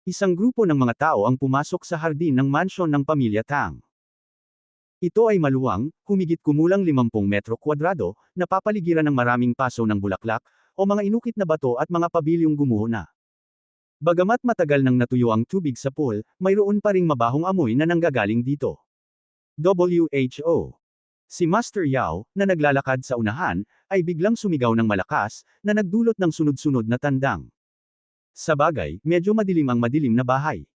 Isang grupo ng mga tao ang pumasok sa hardin ng mansyon ng pamilya Tang. Ito ay maluwang, humigit kumulang 50 metro kwadrado, napapaligiran ng maraming paso ng bulaklak, o mga inukit na bato at mga pabilyong gumuho na. Bagamat matagal nang natuyo ang tubig sa pool, mayroon pa ring mabahong amoy na nanggagaling dito. WHO. Si Master Yao, na naglalakad sa unahan, ay biglang sumigaw ng malakas, na nagdulot ng sunod-sunod na tandang. Sabagay, medyo madilim ang madilim na bahay.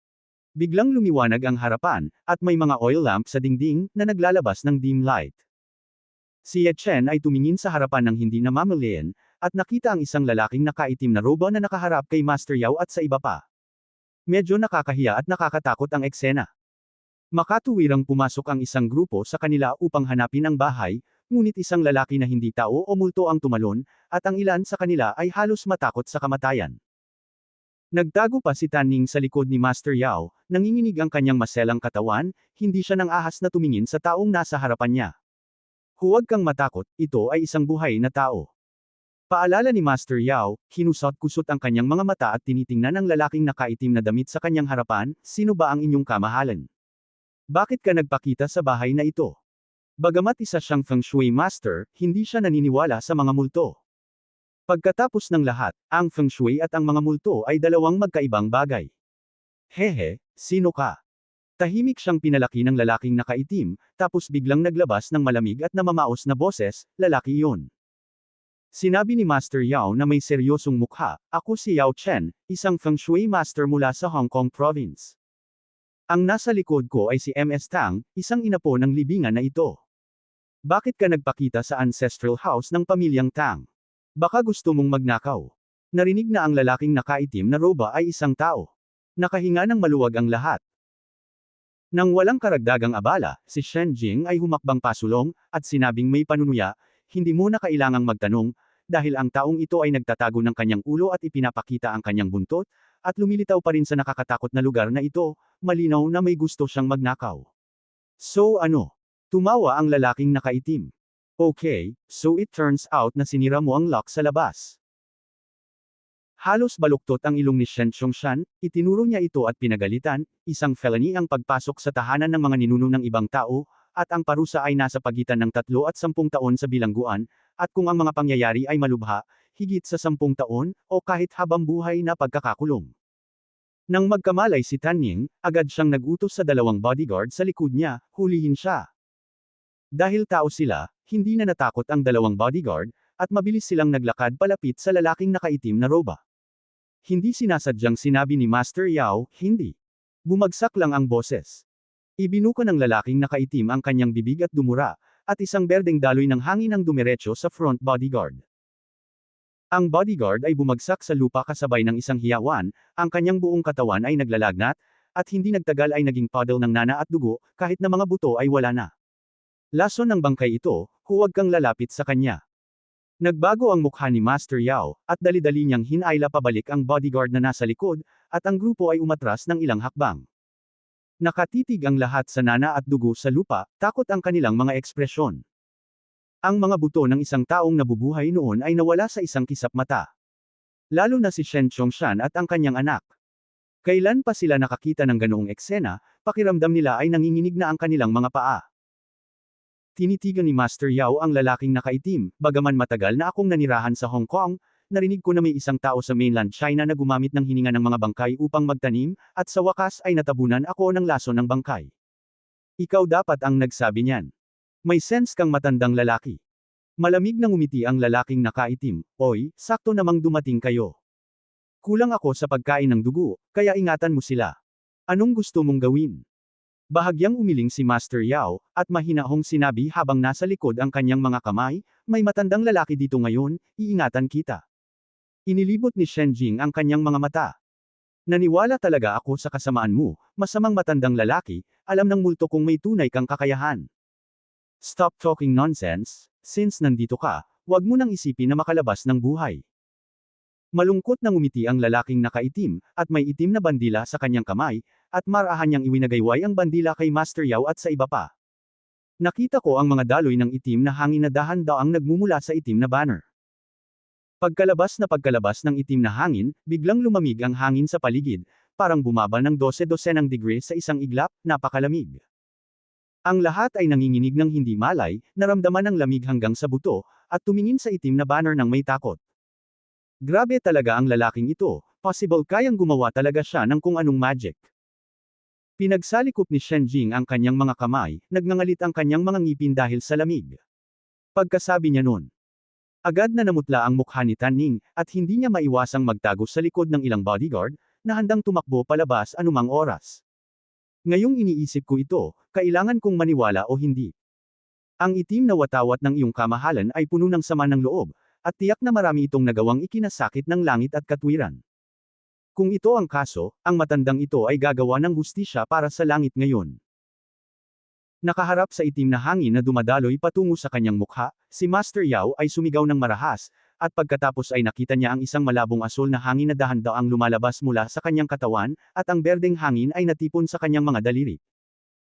Biglang lumiwanag ang harapan, at may mga oil lamp sa dingding, na naglalabas ng dim light. Si Ye Chen ay tumingin sa harapan ng hindi namamalayan, at nakita ang isang lalaking nakaitim na roba na nakaharap kay Master Yao at sa iba pa. Medyo nakakahiya at nakakatakot ang eksena. Makatuwirang pumasok ang isang grupo sa kanila upang hanapin ang bahay, ngunit isang lalaki na hindi tao o multo ang tumalon, at ang ilan sa kanila ay halos matakot sa kamatayan. Nagtago pa si Taning sa likod ni Master Yao, nanginginig ang kanyang maselang katawan, hindi siya nang ahas na tumingin sa taong nasa harapan niya. Huwag kang matakot, ito ay isang buhay na tao. Paalala ni Master Yao, kinusot-kusot ang kanyang mga mata at tinitingnan ang lalaking nakaitim na damit sa kanyang harapan, sino ba ang inyong kamahalan? Bakit ka nagpakita sa bahay na ito? Bagamat isa siyang Feng Shui Master, hindi siya naniniwala sa mga multo. Pagkatapos ng lahat, ang Feng Shui at ang mga multo ay dalawang magkaibang bagay. Hehe, sino ka? Tahimik siyang pinalaki ng lalaking nakaitim, tapos biglang naglabas ng malamig at namamaos na boses, lalaki iyon. Sinabi ni Master Yao na may seryosong mukha, ako si Yao Chen, isang Feng Shui Master mula sa Hong Kong Province. Ang nasa likod ko ay si MS Tang, isang inapo ng libingan na ito. Bakit ka nagpakita sa ancestral house ng pamilyang Tang? Baka gusto mong magnakaw. Narinig na ang lalaking nakaitim na roba ay isang tao. Nakahinga ng maluwag ang lahat. Nang walang karagdagang abala, si Shen Jing ay humakbang pasulong, at sinabing may panunuya, hindi mo na kailangang magtanong, dahil ang taong ito ay nagtatago ng kanyang ulo at ipinapakita ang kanyang buntot, at lumilitaw pa rin sa nakakatakot na lugar na ito, malinaw na may gusto siyang magnakaw. So ano? Tumawa ang lalaking nakaitim. Okay, so it turns out na sinira mo ang lock sa labas. Halos baluktot ang ilong ni Shen Xiongxian, itinuro niya ito at pinagalitan, isang felony ang pagpasok sa tahanan ng mga ninuno ng ibang tao, at ang parusa ay nasa pagitan ng 3 at 10 taon sa bilangguan, at kung ang mga pangyayari ay malubha, higit sa 10 taon, o kahit habang buhay na pagkakakulong. Nang magkamalay si Tan Ying, agad siyang nagutos sa 2 bodyguard sa likod niya, hulihin siya. Dahil tao sila, hindi na natakot ang 2 bodyguard, at mabilis silang naglakad palapit sa lalaking nakaitim na roba. Hindi sinasadyang sinabi ni Master Yao, hindi. Bumagsak lang ang boses. Ibinuka ng lalaking nakaitim ang kanyang bibig at dumura, at isang berdeng daloy ng hangin ang dumiretso sa front bodyguard. Ang bodyguard ay bumagsak sa lupa kasabay ng isang hiyawan, ang kanyang buong katawan ay naglalagnat, at hindi nagtagal ay naging puddle ng nana at dugo, kahit na mga buto ay wala na. Lason ng bangkay ito, huwag kang lalapit sa kanya. Nagbago ang mukha ni Master Yao, at dali-dali niyang hinayla pabalik ang bodyguard na nasa likod, at ang grupo ay umatras ng ilang hakbang. Nakatitig ang lahat sa nana at dugo sa lupa, takot ang kanilang mga ekspresyon. Ang mga buto ng isang taong nabubuhay noon ay nawala sa isang kisap mata. Lalo na si Shen Xiongxian at ang kanyang anak. Kailan pa sila nakakita ng ganoong eksena, pakiramdam nila ay nanginginig na ang kanilang mga paa. Tinitigan ni Master Yao ang lalaking nakaitim, bagaman matagal na akong nanirahan sa Hong Kong, narinig ko na may isang tao sa mainland China na gumamit ng hininga ng mga bangkay upang magtanim, at sa wakas ay natabunan ako ng laso ng bangkay. Ikaw dapat ang nagsabi niyan. May sense kang matandang lalaki. Malamig na ngumiti ang lalaking nakaitim, oy, sakto namang dumating kayo. Kulang ako sa pagkain ng dugo, kaya ingatan mo sila. Anong gusto mong gawin? Bahagyang umiling si Master Yao, at mahinahong sinabi habang nasa likod ang kanyang mga kamay, may matandang lalaki dito ngayon, iingatan kita. Inilibot ni Shen Jing ang kanyang mga mata. Naniwala talaga ako sa kasamaan mo, masamang matandang lalaki, alam ng multo kung may tunay kang kakayahan. Stop talking nonsense, since nandito ka, wag mo nang isipin na makalabas ng buhay. Malungkot na ngumiti ang lalaking nakaitim, at may itim na bandila sa kanyang kamay, at marahan niyang iwinagayway ang bandila kay Master Yao at sa iba pa. Nakita ko ang mga daloy ng itim na hangin na dahan-daang nagmumula sa itim na banner. Pagkalabas ng itim na hangin, biglang lumamig ang hangin sa paligid, parang bumaba ng 12-12 degree sa isang iglap, napakalamig. Ang lahat ay nanginginig ng hindi malay, naramdaman ang lamig hanggang sa buto, at tumingin sa itim na banner ng may takot. Grabe talaga ang lalaking ito, possible kayang gumawa talaga siya ng kung anong magic. Pinagsalikop ni Shen Jing ang kanyang mga kamay, nagngangalit ang kanyang mga ngipin dahil sa lamig. Pagkasabi niya nun, agad na namutla ang mukha ni Tan Ning, at hindi niya maiwasang magtago sa likod ng ilang bodyguard, na handang tumakbo palabas anumang oras. Ngayong iniisip ko ito, kailangan kong maniwala o hindi. Ang itim na watawat ng iyong kamahalan ay puno ng sama ng loob, at tiyak na marami itong nagawang ikinasakit ng langit at katwiran. Kung ito ang kaso, ang matandang ito ay gagawa ng hustisya para sa langit ngayon. Nakaharap sa itim na hangin na dumadaloy patungo sa kanyang mukha, si Master Yao ay sumigaw ng marahas, at pagkatapos ay nakita niya ang isang malabong asul na hangin na dahan-daang lumalabas mula sa kanyang katawan, at ang berdeng hangin ay natipon sa kanyang mga daliri.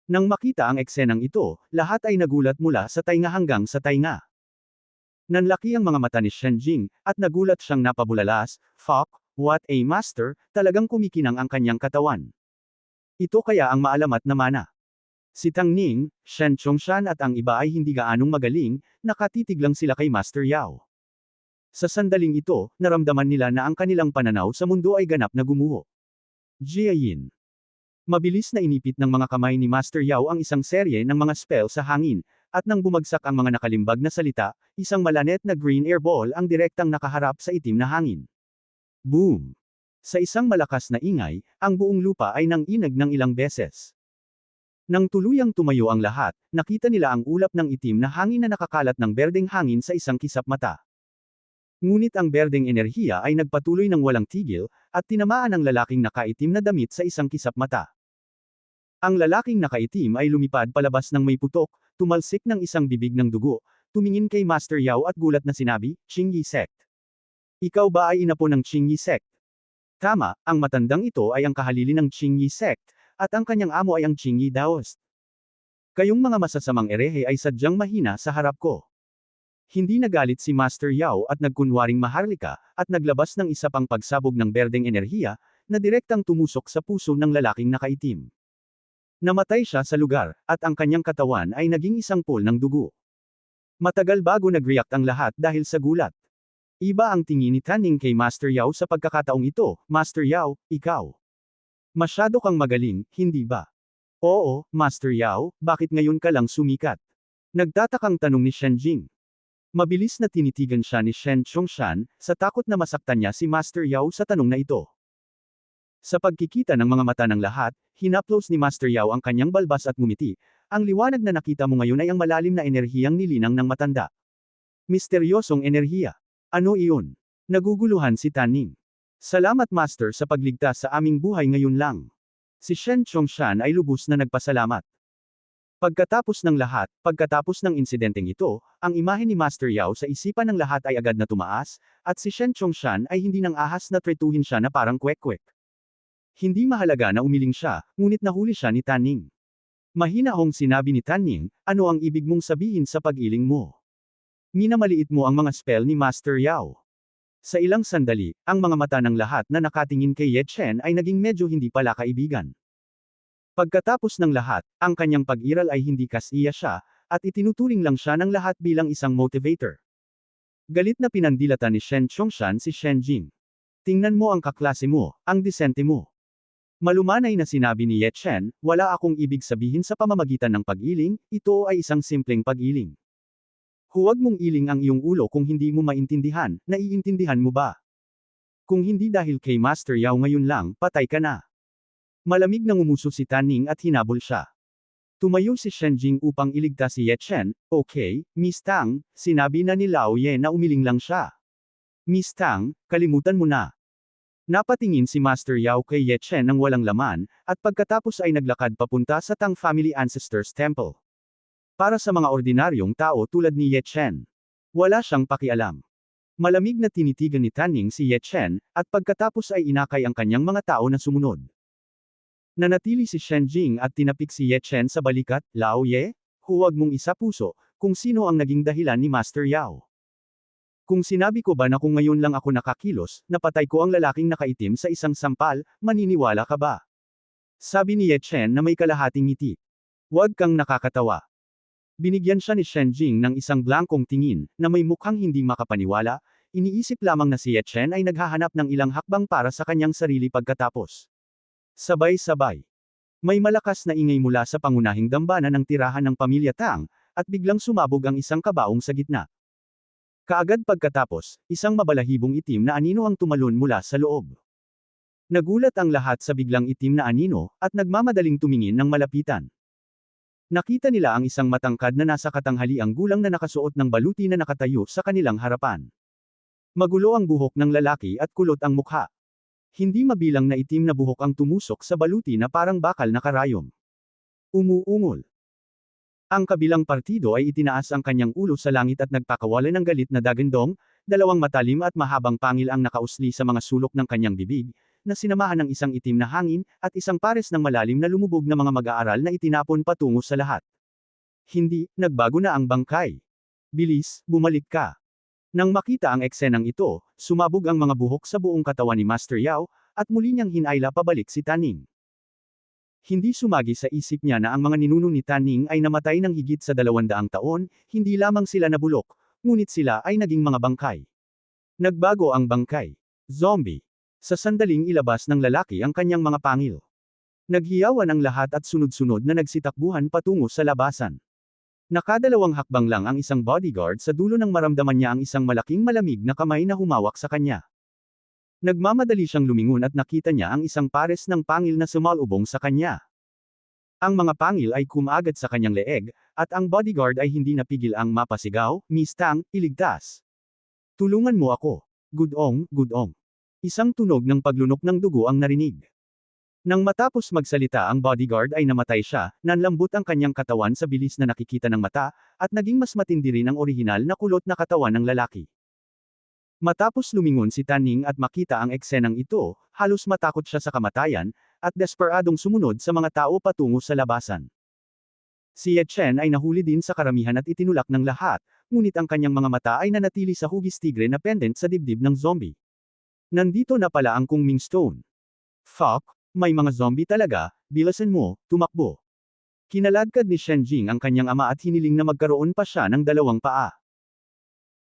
Nang makita ang eksenang ito, lahat ay nagulat mula sa tainga hanggang sa tainga. Nanlaki ang mga mata ni Shen Jing, at nagulat siyang napabulalas, "Fuck, what a master, talagang kumikinang ang kanyang katawan. Ito kaya ang maalamat na mana." Si Tang Ning, Shen Xiongxian at ang iba ay hindi gaanong magaling, nakatitig lang sila kay Master Yao. Sa sandaling ito, naramdaman nila na ang kanilang pananaw sa mundo ay ganap na gumuho. Jiayin. Mabilis na inipit ng mga kamay ni Master Yao ang isang serye ng mga spell sa hangin, at nang bumagsak ang mga nakalimbag na salita, isang malanet na green air ball ang direktang nakaharap sa itim na hangin. Boom! Sa isang malakas na ingay, ang buong lupa ay nanginag ng ilang beses. Nang tuluyang tumayo ang lahat, nakita nila ang ulap ng itim na hangin na nakakalat ng berdeng hangin sa isang kisap mata. Ngunit ang berdeng enerhiya ay nagpatuloy ng walang tigil, at tinamaan ang lalaking nakaitim na damit sa isang kisap mata. Ang lalaking nakaitim ay lumipad palabas ng may putok, tumalsik ng isang bibig ng dugo, tumingin kay Master Yao at gulat na sinabi, Qingyi Sect. Ikaw ba ay inapo ng Qingyi Sect? Tama, ang matandang ito ay ang kahalili ng Qingyi Sect, at ang kanyang amo ay ang Qingyi Daoist. Kayong mga masasamang erehe ay sadyang mahina sa harap ko. Hindi nagalit si Master Yao at nagkunwaring maharlika, at naglabas ng isa pang pagsabog ng berdeng enerhiya, na direktang tumusok sa puso ng lalaking nakaitim. Namatay siya sa lugar, at ang kanyang katawan ay naging isang pool ng dugo. Matagal bago nag-react ang lahat dahil sa gulat. Iba ang tingin ni Tanning kay Master Yao sa pagkakataong ito, Master Yao, ikaw. Masyado kang magaling, hindi ba? Oo, Master Yao, bakit ngayon ka lang sumikat? Nagtatakang tanong ni Shen Jing. Mabilis na tinitigan siya ni Shen Chongshan, sa takot na masaktan niya si Master Yao sa tanong na ito. Sa pagkikita ng mga mata ng lahat, hinaplos ni Master Yao ang kanyang balbas at ngumiti. Ang liwanag na nakita mo ngayon ay ang malalim na enerhiyang nilinang ng matanda. Misteryosong enerhiya. Ano iyon? Naguguluhan si Tanning. Salamat Master sa pagligtas sa aming buhay ngayon lang. Si Shen Chongshan ay lubos na nagpasalamat. Pagkatapos ng lahat, pagkatapos ng insidenteng ito, ang imahe ni Master Yao sa isipan ng lahat ay agad na tumaas, at si Shen Chongshan ay hindi nang ahas na tretuhin siya na parang kwek-kwek. Hindi mahalaga na umiling siya, ngunit nahuli siya ni Tanning. Mahinahong sinabi ni Tanning, ano ang ibig mong sabihin sa pag-iling mo? Minamaliit mo ang mga spell ni Master Yao. Sa ilang sandali, ang mga mata ng lahat na nakatingin kay Ye Chen ay naging medyo hindi pala kaibigan. Pagkatapos ng lahat, ang kanyang pag-iral ay hindi kasiya siya, at itinuturing lang siya ng lahat bilang isang motivator. Galit na pinandilatan ni Shen Chongshan si Shen Jing. Tingnan mo ang kaklase mo, ang disente mo. Malumanay na sinabi ni Ye Chen, wala akong ibig sabihin sa pamamagitan ng pag-iling, ito ay isang simpleng pag-iling. Huwag mong iling ang iyong ulo kung hindi mo maintindihan, naiintindihan mo ba? Kung hindi dahil kay Master Yao ngayon lang, patay ka na. Malamig na ngumuso si Tanning at hinabol siya. Tumayo si Shen Jing upang iligtas si Ye Chen, okay, Miss Tang, sinabi na ni Lao Ye na umiling lang siya. Miss Tang, kalimutan mo na. Napatingin si Master Yao kay Ye Chen nang walang laman, at pagkatapos ay naglakad papunta sa Tang Family Ancestors Temple. Para sa mga ordinaryong tao tulad ni Ye Chen, wala siyang pakialam. Malamig na tinitigan ni Tanning si Ye Chen, at pagkatapos ay inakay ang kanyang mga tao na sumunod. Nanatili si Shen Jing at tinapik si Ye Chen sa balikat, Lao Ye, huwag mong isapuso, kung sino ang naging dahilan ni Master Yao. Kung sinabi ko ba na kung ngayon lang ako nakakilos, napatay ko ang lalaking nakaitim sa isang sampal, maniniwala ka ba? Sabi ni Ye Chen na may kalahating ngiti. Huwag kang nakakatawa. Binigyan siya ni Shen Jing ng isang blankong tingin, na may mukhang hindi makapaniwala, iniisip lamang na si Ye Chen ay naghahanap ng ilang hakbang para sa kanyang sarili pagkatapos. Sabay-sabay. May malakas na ingay mula sa pangunahing dambana ng tirahan ng pamilya Tang, at biglang sumabog ang isang kabaong sa gitna. Kaagad pagkatapos, isang mabalahibong itim na anino ang tumalon mula sa loob. Nagulat ang lahat sa biglang itim na anino, at nagmamadaling tumingin ng malapitan. Nakita nila ang isang matangkad na nasa katanghaliang gulang na nakasuot ng baluti na nakatayo sa kanilang harapan. Magulo ang buhok ng lalaki at kulot ang mukha. Hindi mabilang na itim na buhok ang tumusok sa baluti na parang bakal na karayom. Umuungol. Ang kabilang partido ay itinaas ang kanyang ulo sa langit at nagpakawalan ng galit na dagandong, dalawang matalim at mahabang pangil ang nakausli sa mga sulok ng kanyang bibig, na sinamahan ng isang itim na hangin, at isang pares ng malalim na lumubog na mga mag-aaral na itinapon patungo sa lahat. Hindi, nagbago na ang bangkay. Bilis, bumalik ka. Nang makita ang eksenang ito, sumabog ang mga buhok sa buong katawan ni Master Yao, at muli niyang hinayla pabalik si Tanning. Hindi sumagi sa isip niya na ang mga ninuno ni Tanning ay namatay ng higit sa 200 taon, hindi lamang sila nabulok, ngunit sila ay naging mga bangkay. Nagbago ang bangkay. Zombie. Sa sandaling ilabas ng lalaki ang kanyang mga pangil. Naghiyawan ang lahat at sunod-sunod na nagsitakbuhan patungo sa labasan. Nakadalawang hakbang lang ang isang bodyguard sa dulo nang maramdaman niya ang isang malaking malamig na kamay na humawak sa kanya. Nagmamadali siyang lumingon at nakita niya ang isang pares ng pangil na sumalubong sa kanya. Ang mga pangil ay kumagad sa kanyang leeg, at ang bodyguard ay hindi napigil ang mapasigaw, Miss Tang, iligtas. Tulungan mo ako. Gudong, gudong. Isang tunog ng paglunok ng dugo ang narinig. Nang matapos magsalita ang bodyguard ay namatay siya, nanlambot ang kanyang katawan sa bilis na nakikita ng mata, at naging mas matindi rin ang orihinal na kulot na katawan ng lalaki. Matapos lumingon si Taning at makita ang eksenang ito, halos matakot siya sa kamatayan, at desperadong sumunod sa mga tao patungo sa labasan. Si Ye Chen ay nahuli din sa karamihan at itinulak ng lahat, ngunit ang kanyang mga mata ay nanatili sa hugis tigre na pendant sa dibdib ng zombie. Nandito na pala ang Kungming Stone. Fuck, may mga zombie talaga, bilisan mo, tumakbo. Kinaladkad ni Shen Jing ang kanyang ama at hiniling na magkaroon pa siya ng dalawang paa.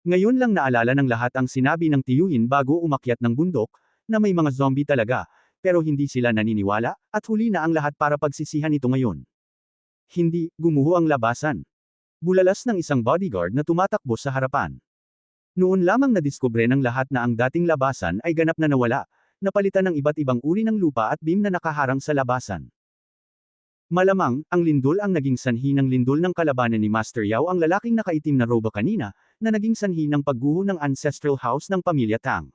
Ngayon lang naalala ng lahat ang sinabi ng tiyuhin bago umakyat ng bundok, na may mga zombie talaga, pero hindi sila naniniwala, at huli na ang lahat para pagsisihan ito ngayon. Hindi, gumuho ang labasan. Bulalas ng isang bodyguard na tumatakbo sa harapan. Noon lamang nadiskubre ng lahat na ang dating labasan ay ganap na nawala, napalitan ng iba't ibang uri ng lupa at beam na nakaharang sa labasan. Malamang, ang lindol ang naging sanhi ng lindol ng kalabanan ni Master Yao, ang lalaking nakaitim na roba kanina, na naging sanhi ng pagguho ng ancestral house ng pamilya Tang.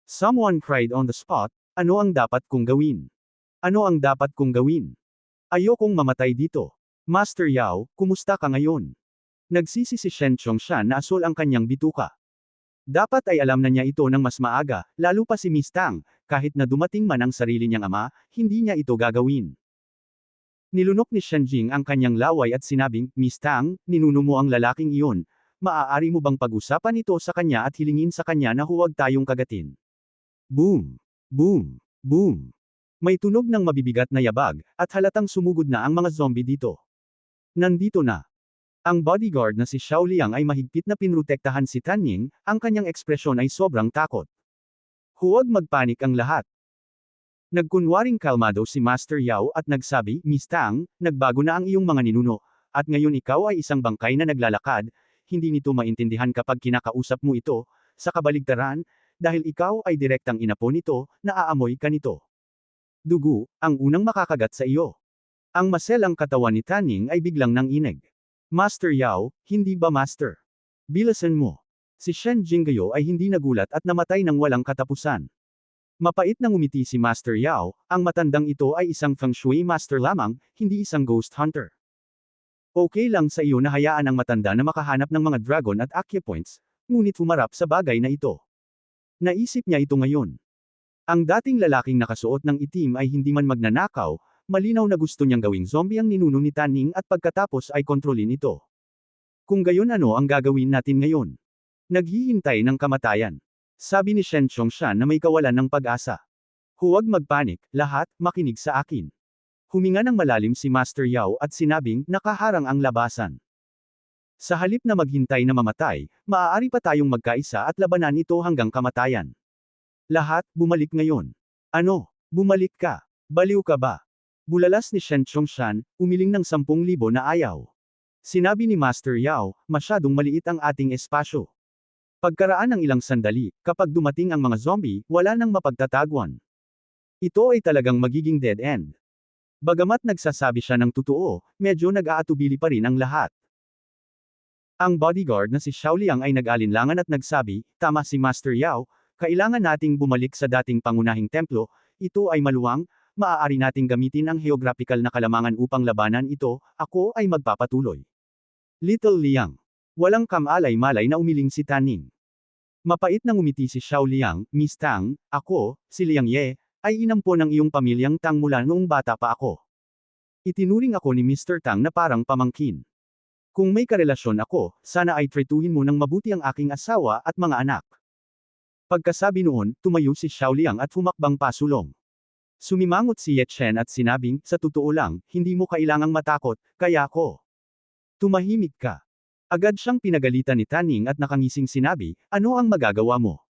Someone cried on the spot, ano ang dapat kong gawin? Ano ang dapat kong gawin? Ayokong mamatay dito. Master Yao, kumusta ka ngayon? Nagsisi si Shen Chongshan na asol ang kanyang bituka. Dapat ay alam na niya ito ng mas maaga, lalo pa si Miss Tang, kahit na dumating man ang sarili niyang ama, hindi niya ito gagawin. Nilunok ni Shen Jing ang kanyang laway at sinabing, Miss Tang, ninuno mo ang lalaking iyon, maaari mo bang pag-usapan ito sa kanya at hilingin sa kanya na huwag tayong kagatin? Boom! Boom! Boom! May tunog ng mabibigat na yabag, at halatang sumugod na ang mga zombie dito. Nandito na. Ang bodyguard na si Xiao Liang ay mahigpit na pinrotektahan si Tan Ying, ang kanyang ekspresyon ay sobrang takot. Huwag magpanik ang lahat. Nagkunwaring kalmado si Master Yao at nagsabi, Miss Tang, nagbago na ang iyong mga ninuno, at ngayon ikaw ay isang bangkay na naglalakad, hindi nito maintindihan kapag kinakausap mo ito, sa kabaligtaran, dahil ikaw ay direktang inapo nito, naaamoy ka nito. Dugo, ang unang makakagat sa iyo. Ang maselang katawan ni Taning ay biglang nanginig. Master Yao, hindi ba master? Bilisan mo. Si Shen Jinggayo ay hindi nagulat at namatay ng walang katapusan. Mapait na ngumiti si Master Yao, ang matandang ito ay isang feng shui master lamang, hindi isang ghost hunter. Okay lang sa iyo na hayaan ang matanda na makahanap ng mga dragon at acupoints, ngunit humarap sa bagay na ito. Naisip niya ito ngayon. Ang dating lalaking nakasuot ng itim ay hindi man magnanakaw, malinaw na gusto niyang gawing zombie ang ninuno ni Taning at pagkatapos ay kontrolin ito. Kung gayon ano ang gagawin natin ngayon? Naghihintay ng kamatayan. Sabi ni Shen Chongshan na may kawalan ng pag-asa. Huwag magpanik, lahat, makinig sa akin. Huminga ng malalim si Master Yao at sinabing, nakaharang ang labasan. Sa halip na maghintay na mamatay, maaari pa tayong magkaisa at labanan ito hanggang kamatayan. Lahat, bumalik ngayon. Ano? Bumalik ka? Baliw ka ba? Bulalas ni Shen Chongshan, umiling ng 10,000 na ayaw. Sinabi ni Master Yao, masyadong maliit ang ating espasyo. Pagkaraan ng ilang sandali, kapag dumating ang mga zombie, wala nang mapagtataguan. Ito ay talagang magiging dead end. Bagamat nagsasabi siya ng totoo, medyo nag-aatubili pa rin ang lahat. Ang bodyguard na si Xiao Liang ay nag-alinlangan at nagsabi, tama si Master Yao, kailangan nating bumalik sa dating pangunahing templo, ito ay maluwang, maaari nating gamitin ang geographical na kalamangan upang labanan ito, ako ay magpapatuloy. Little Liang. Walang kamalay-malay na umiling si Taning. Mapait na ngumiti si Xiao Liang, Miss Tang, ako, si Liang Ye, ay inampo ng iyong pamilyang Tang mula noong bata pa ako. Itinuring ako ni Mr. Tang na parang pamangkin. Kung may karelasyon ako, sana ay tretuhin mo ng mabuti ang aking asawa at mga anak. Pagkasabi noon, tumayo si Xiao Liang at humakbang pasulong. Sumimangot si Ye Chen at sinabing, sa totoo lang, hindi mo kailangang matakot, kaya ako. Tumahimik ka. Agad siyang pinagalitan ni Taning at nakangising sinabi, ano ang magagawa mo?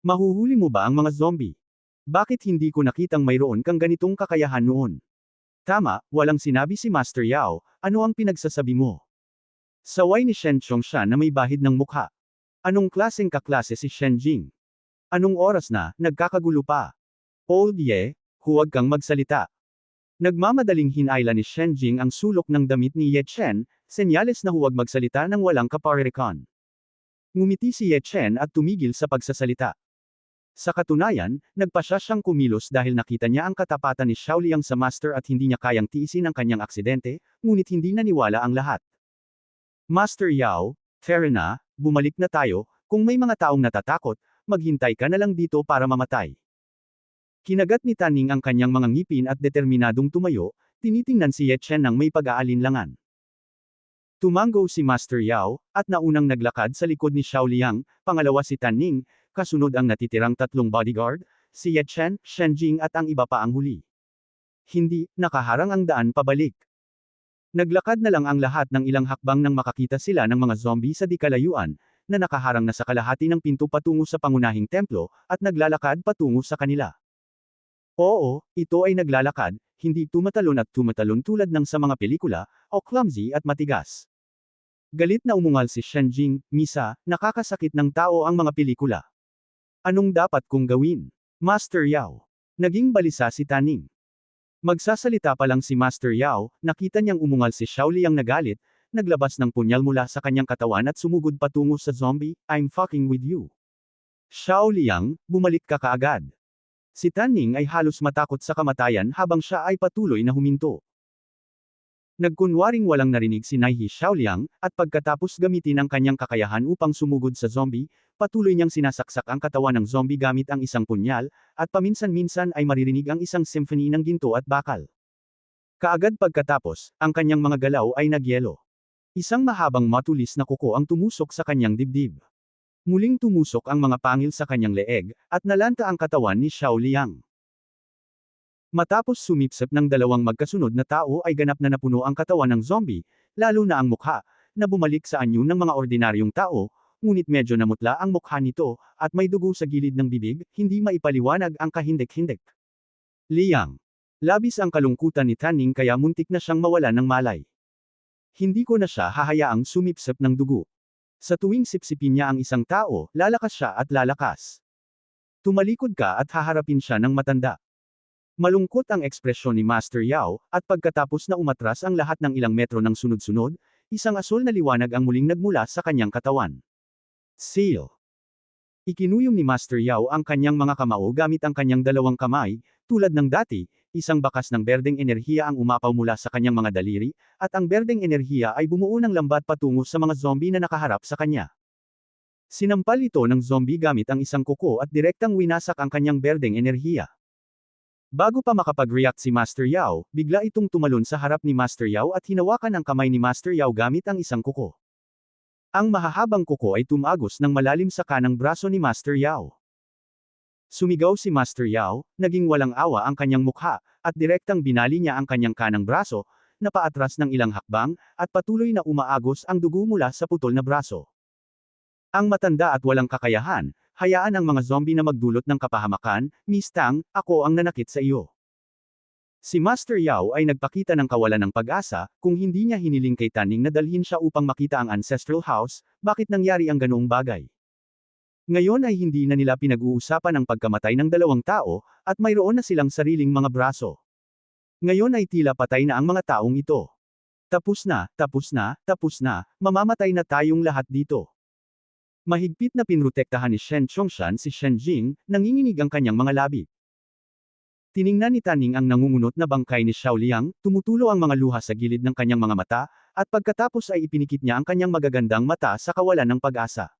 Mahuhuli mo ba ang mga zombie? Bakit hindi ko nakitang mayroon kang ganitong kakayahan noon? Tama, walang sinabi si Master Yao, ano ang pinagsasabi mo? Saway ni Shen Chongshan na may bahid ng mukha. Anong klaseng kaklase si Shen Jing? Anong oras na, nagkakagulo pa? Old Ye, huwag kang magsalita. Nagmamadaling hinayla ni Shen Jing ang sulok ng damit ni Ye Chen, senyales na huwag magsalita ng walang kaparirikan. Ngumiti si Ye Chen at tumigil sa pagsasalita. Sa katunayan, nagpasya siyang kumilos dahil nakita niya ang katapatan ni Xiaoliang sa master at hindi niya kayang tiisin ang kanyang aksidente, ngunit hindi naniwala ang lahat. Master Yao, fair na, bumalik na tayo, kung may mga taong natatakot, maghintay ka na lang dito para mamatay. Kinagat ni Taning ang kanyang mga ngipin at determinadong tumayo, tinitingnan si Ye Chen ng may pag-aalinlangan. Tumango si Master Yao, at naunang naglakad sa likod ni Xiaoliang, pangalawa si Taning, kasunod ang natitirang tatlong bodyguard, si Ye Chen, Shen Jing at ang iba pa ang huli. Hindi, nakaharang ang daan pabalik. Naglakad na lang ang lahat ng ilang hakbang nang makakita sila ng mga zombie sa di kalayuan, na nakaharang na sa kalahati ng pinto patungo sa pangunahing templo, at naglalakad patungo sa kanila. Oo, ito ay naglalakad, hindi tumatalon at tumatalon tulad ng sa mga pelikula, o clumsy at matigas. Galit na umungal si Shen Jing, Misa, nakakasakit ng tao ang mga pelikula. Anong dapat kong gawin? Master Yao. Naging balisa si Taning. Magsasalita pa lang si Master Yao, nakita niyang umungal si Xiaoliang nagalit, naglabas ng punyal mula sa kanyang katawan at sumugod patungo sa zombie, I'm fucking with you. Xiaoliang, bumalik ka kaagad. Si Taning ay halos matakot sa kamatayan habang siya ay patuloy na huminto. Nagkunwaring walang narinig si Naihi Xiaoliang, at pagkatapos gamitin ang kanyang kakayahan upang sumugod sa zombie, patuloy niyang sinasaksak ang katawan ng zombie gamit ang isang punyal, at paminsan-minsan ay maririnig ang isang symphony ng ginto at bakal. Kaagad pagkatapos, ang kanyang mga galaw ay nagyelo. Isang mahabang matulis na kuko ang tumusok sa kanyang dibdib. Muling tumusok ang mga pangil sa kanyang leeg, at nalanta ang katawan ni Xiaoliang. Matapos sumipsip ng dalawang magkasunod na tao ay ganap na napuno ang katawan ng zombie, lalo na ang mukha, na bumalik sa anyo ng mga ordinaryong tao, ngunit medyo namutla ang mukha nito, at may dugo sa gilid ng bibig, hindi maipaliwanag ang kahindik-hindik. Liang. Labis ang kalungkutan ni Taning kaya muntik na siyang mawalan ng malay. Hindi ko na siya hahayaang sumipsip ng dugo. Sa tuwing sipsipin niya ang isang tao, lalakas siya at lalakas. Tumalikod ka at haharapin siya ng matanda. Malungkot ang ekspresyon ni Master Yao, at pagkatapos na umatras ang lahat ng ilang metro ng sunod-sunod, isang asul na liwanag ang muling nagmula sa kanyang katawan. Seal. Ikinuyom ni Master Yao ang kanyang mga kamao gamit ang kanyang dalawang kamay, tulad ng dati, isang bakas ng berdeng enerhiya ang umapaw mula sa kanyang mga daliri, at ang berdeng enerhiya ay bumuo ng lambat patungo sa mga zombie na nakaharap sa kanya. Sinampal ito ng zombie gamit ang isang kuko at direktang winasak ang kanyang berdeng enerhiya. Bago pa makapag-react si Master Yao, bigla itong tumalon sa harap ni Master Yao at hinawakan ang kamay ni Master Yao gamit ang isang kuko. Ang mahahabang kuko ay tumagos ng malalim sa kanang braso ni Master Yao. Sumigaw si Master Yao, naging walang awa ang kanyang mukha, at direktang binali niya ang kanyang kanang braso, na paatras ng ilang hakbang, at patuloy na umaagos ang dugo mula sa putol na braso. Ang matanda at walang kakayahan, hayaan ang mga zombie na magdulot ng kapahamakan, Miss Tang, ako ang nanakit sa iyo. Si Master Yao ay nagpakita ng kawalan ng pag-asa, kung hindi niya hiniling kay Taning na dalhin siya upang makita ang ancestral house, bakit nangyari ang ganoong bagay? Ngayon ay hindi na nila pinag-uusapan ang pagkamatay ng dalawang tao, at mayroon na silang sariling mga braso. Ngayon ay tila patay na ang mga taong ito. Tapos na, tapos na, tapos na, mamamatay na tayong lahat dito. Mahigpit na pinrotektahan ni Shen Chongshan si Shen Jing, nanginginig ang kanyang mga labi. Tiningnan ni Taning ang nangungunot na bangkay ni Xiaoliang, tumutulo ang mga luha sa gilid ng kanyang mga mata, at pagkatapos ay ipinikit niya ang kanyang magagandang mata sa kawalan ng pag-asa.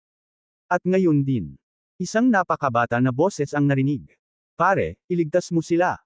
At ngayon din, isang napakabata na boses ang narinig. Pare, iligtas mo sila.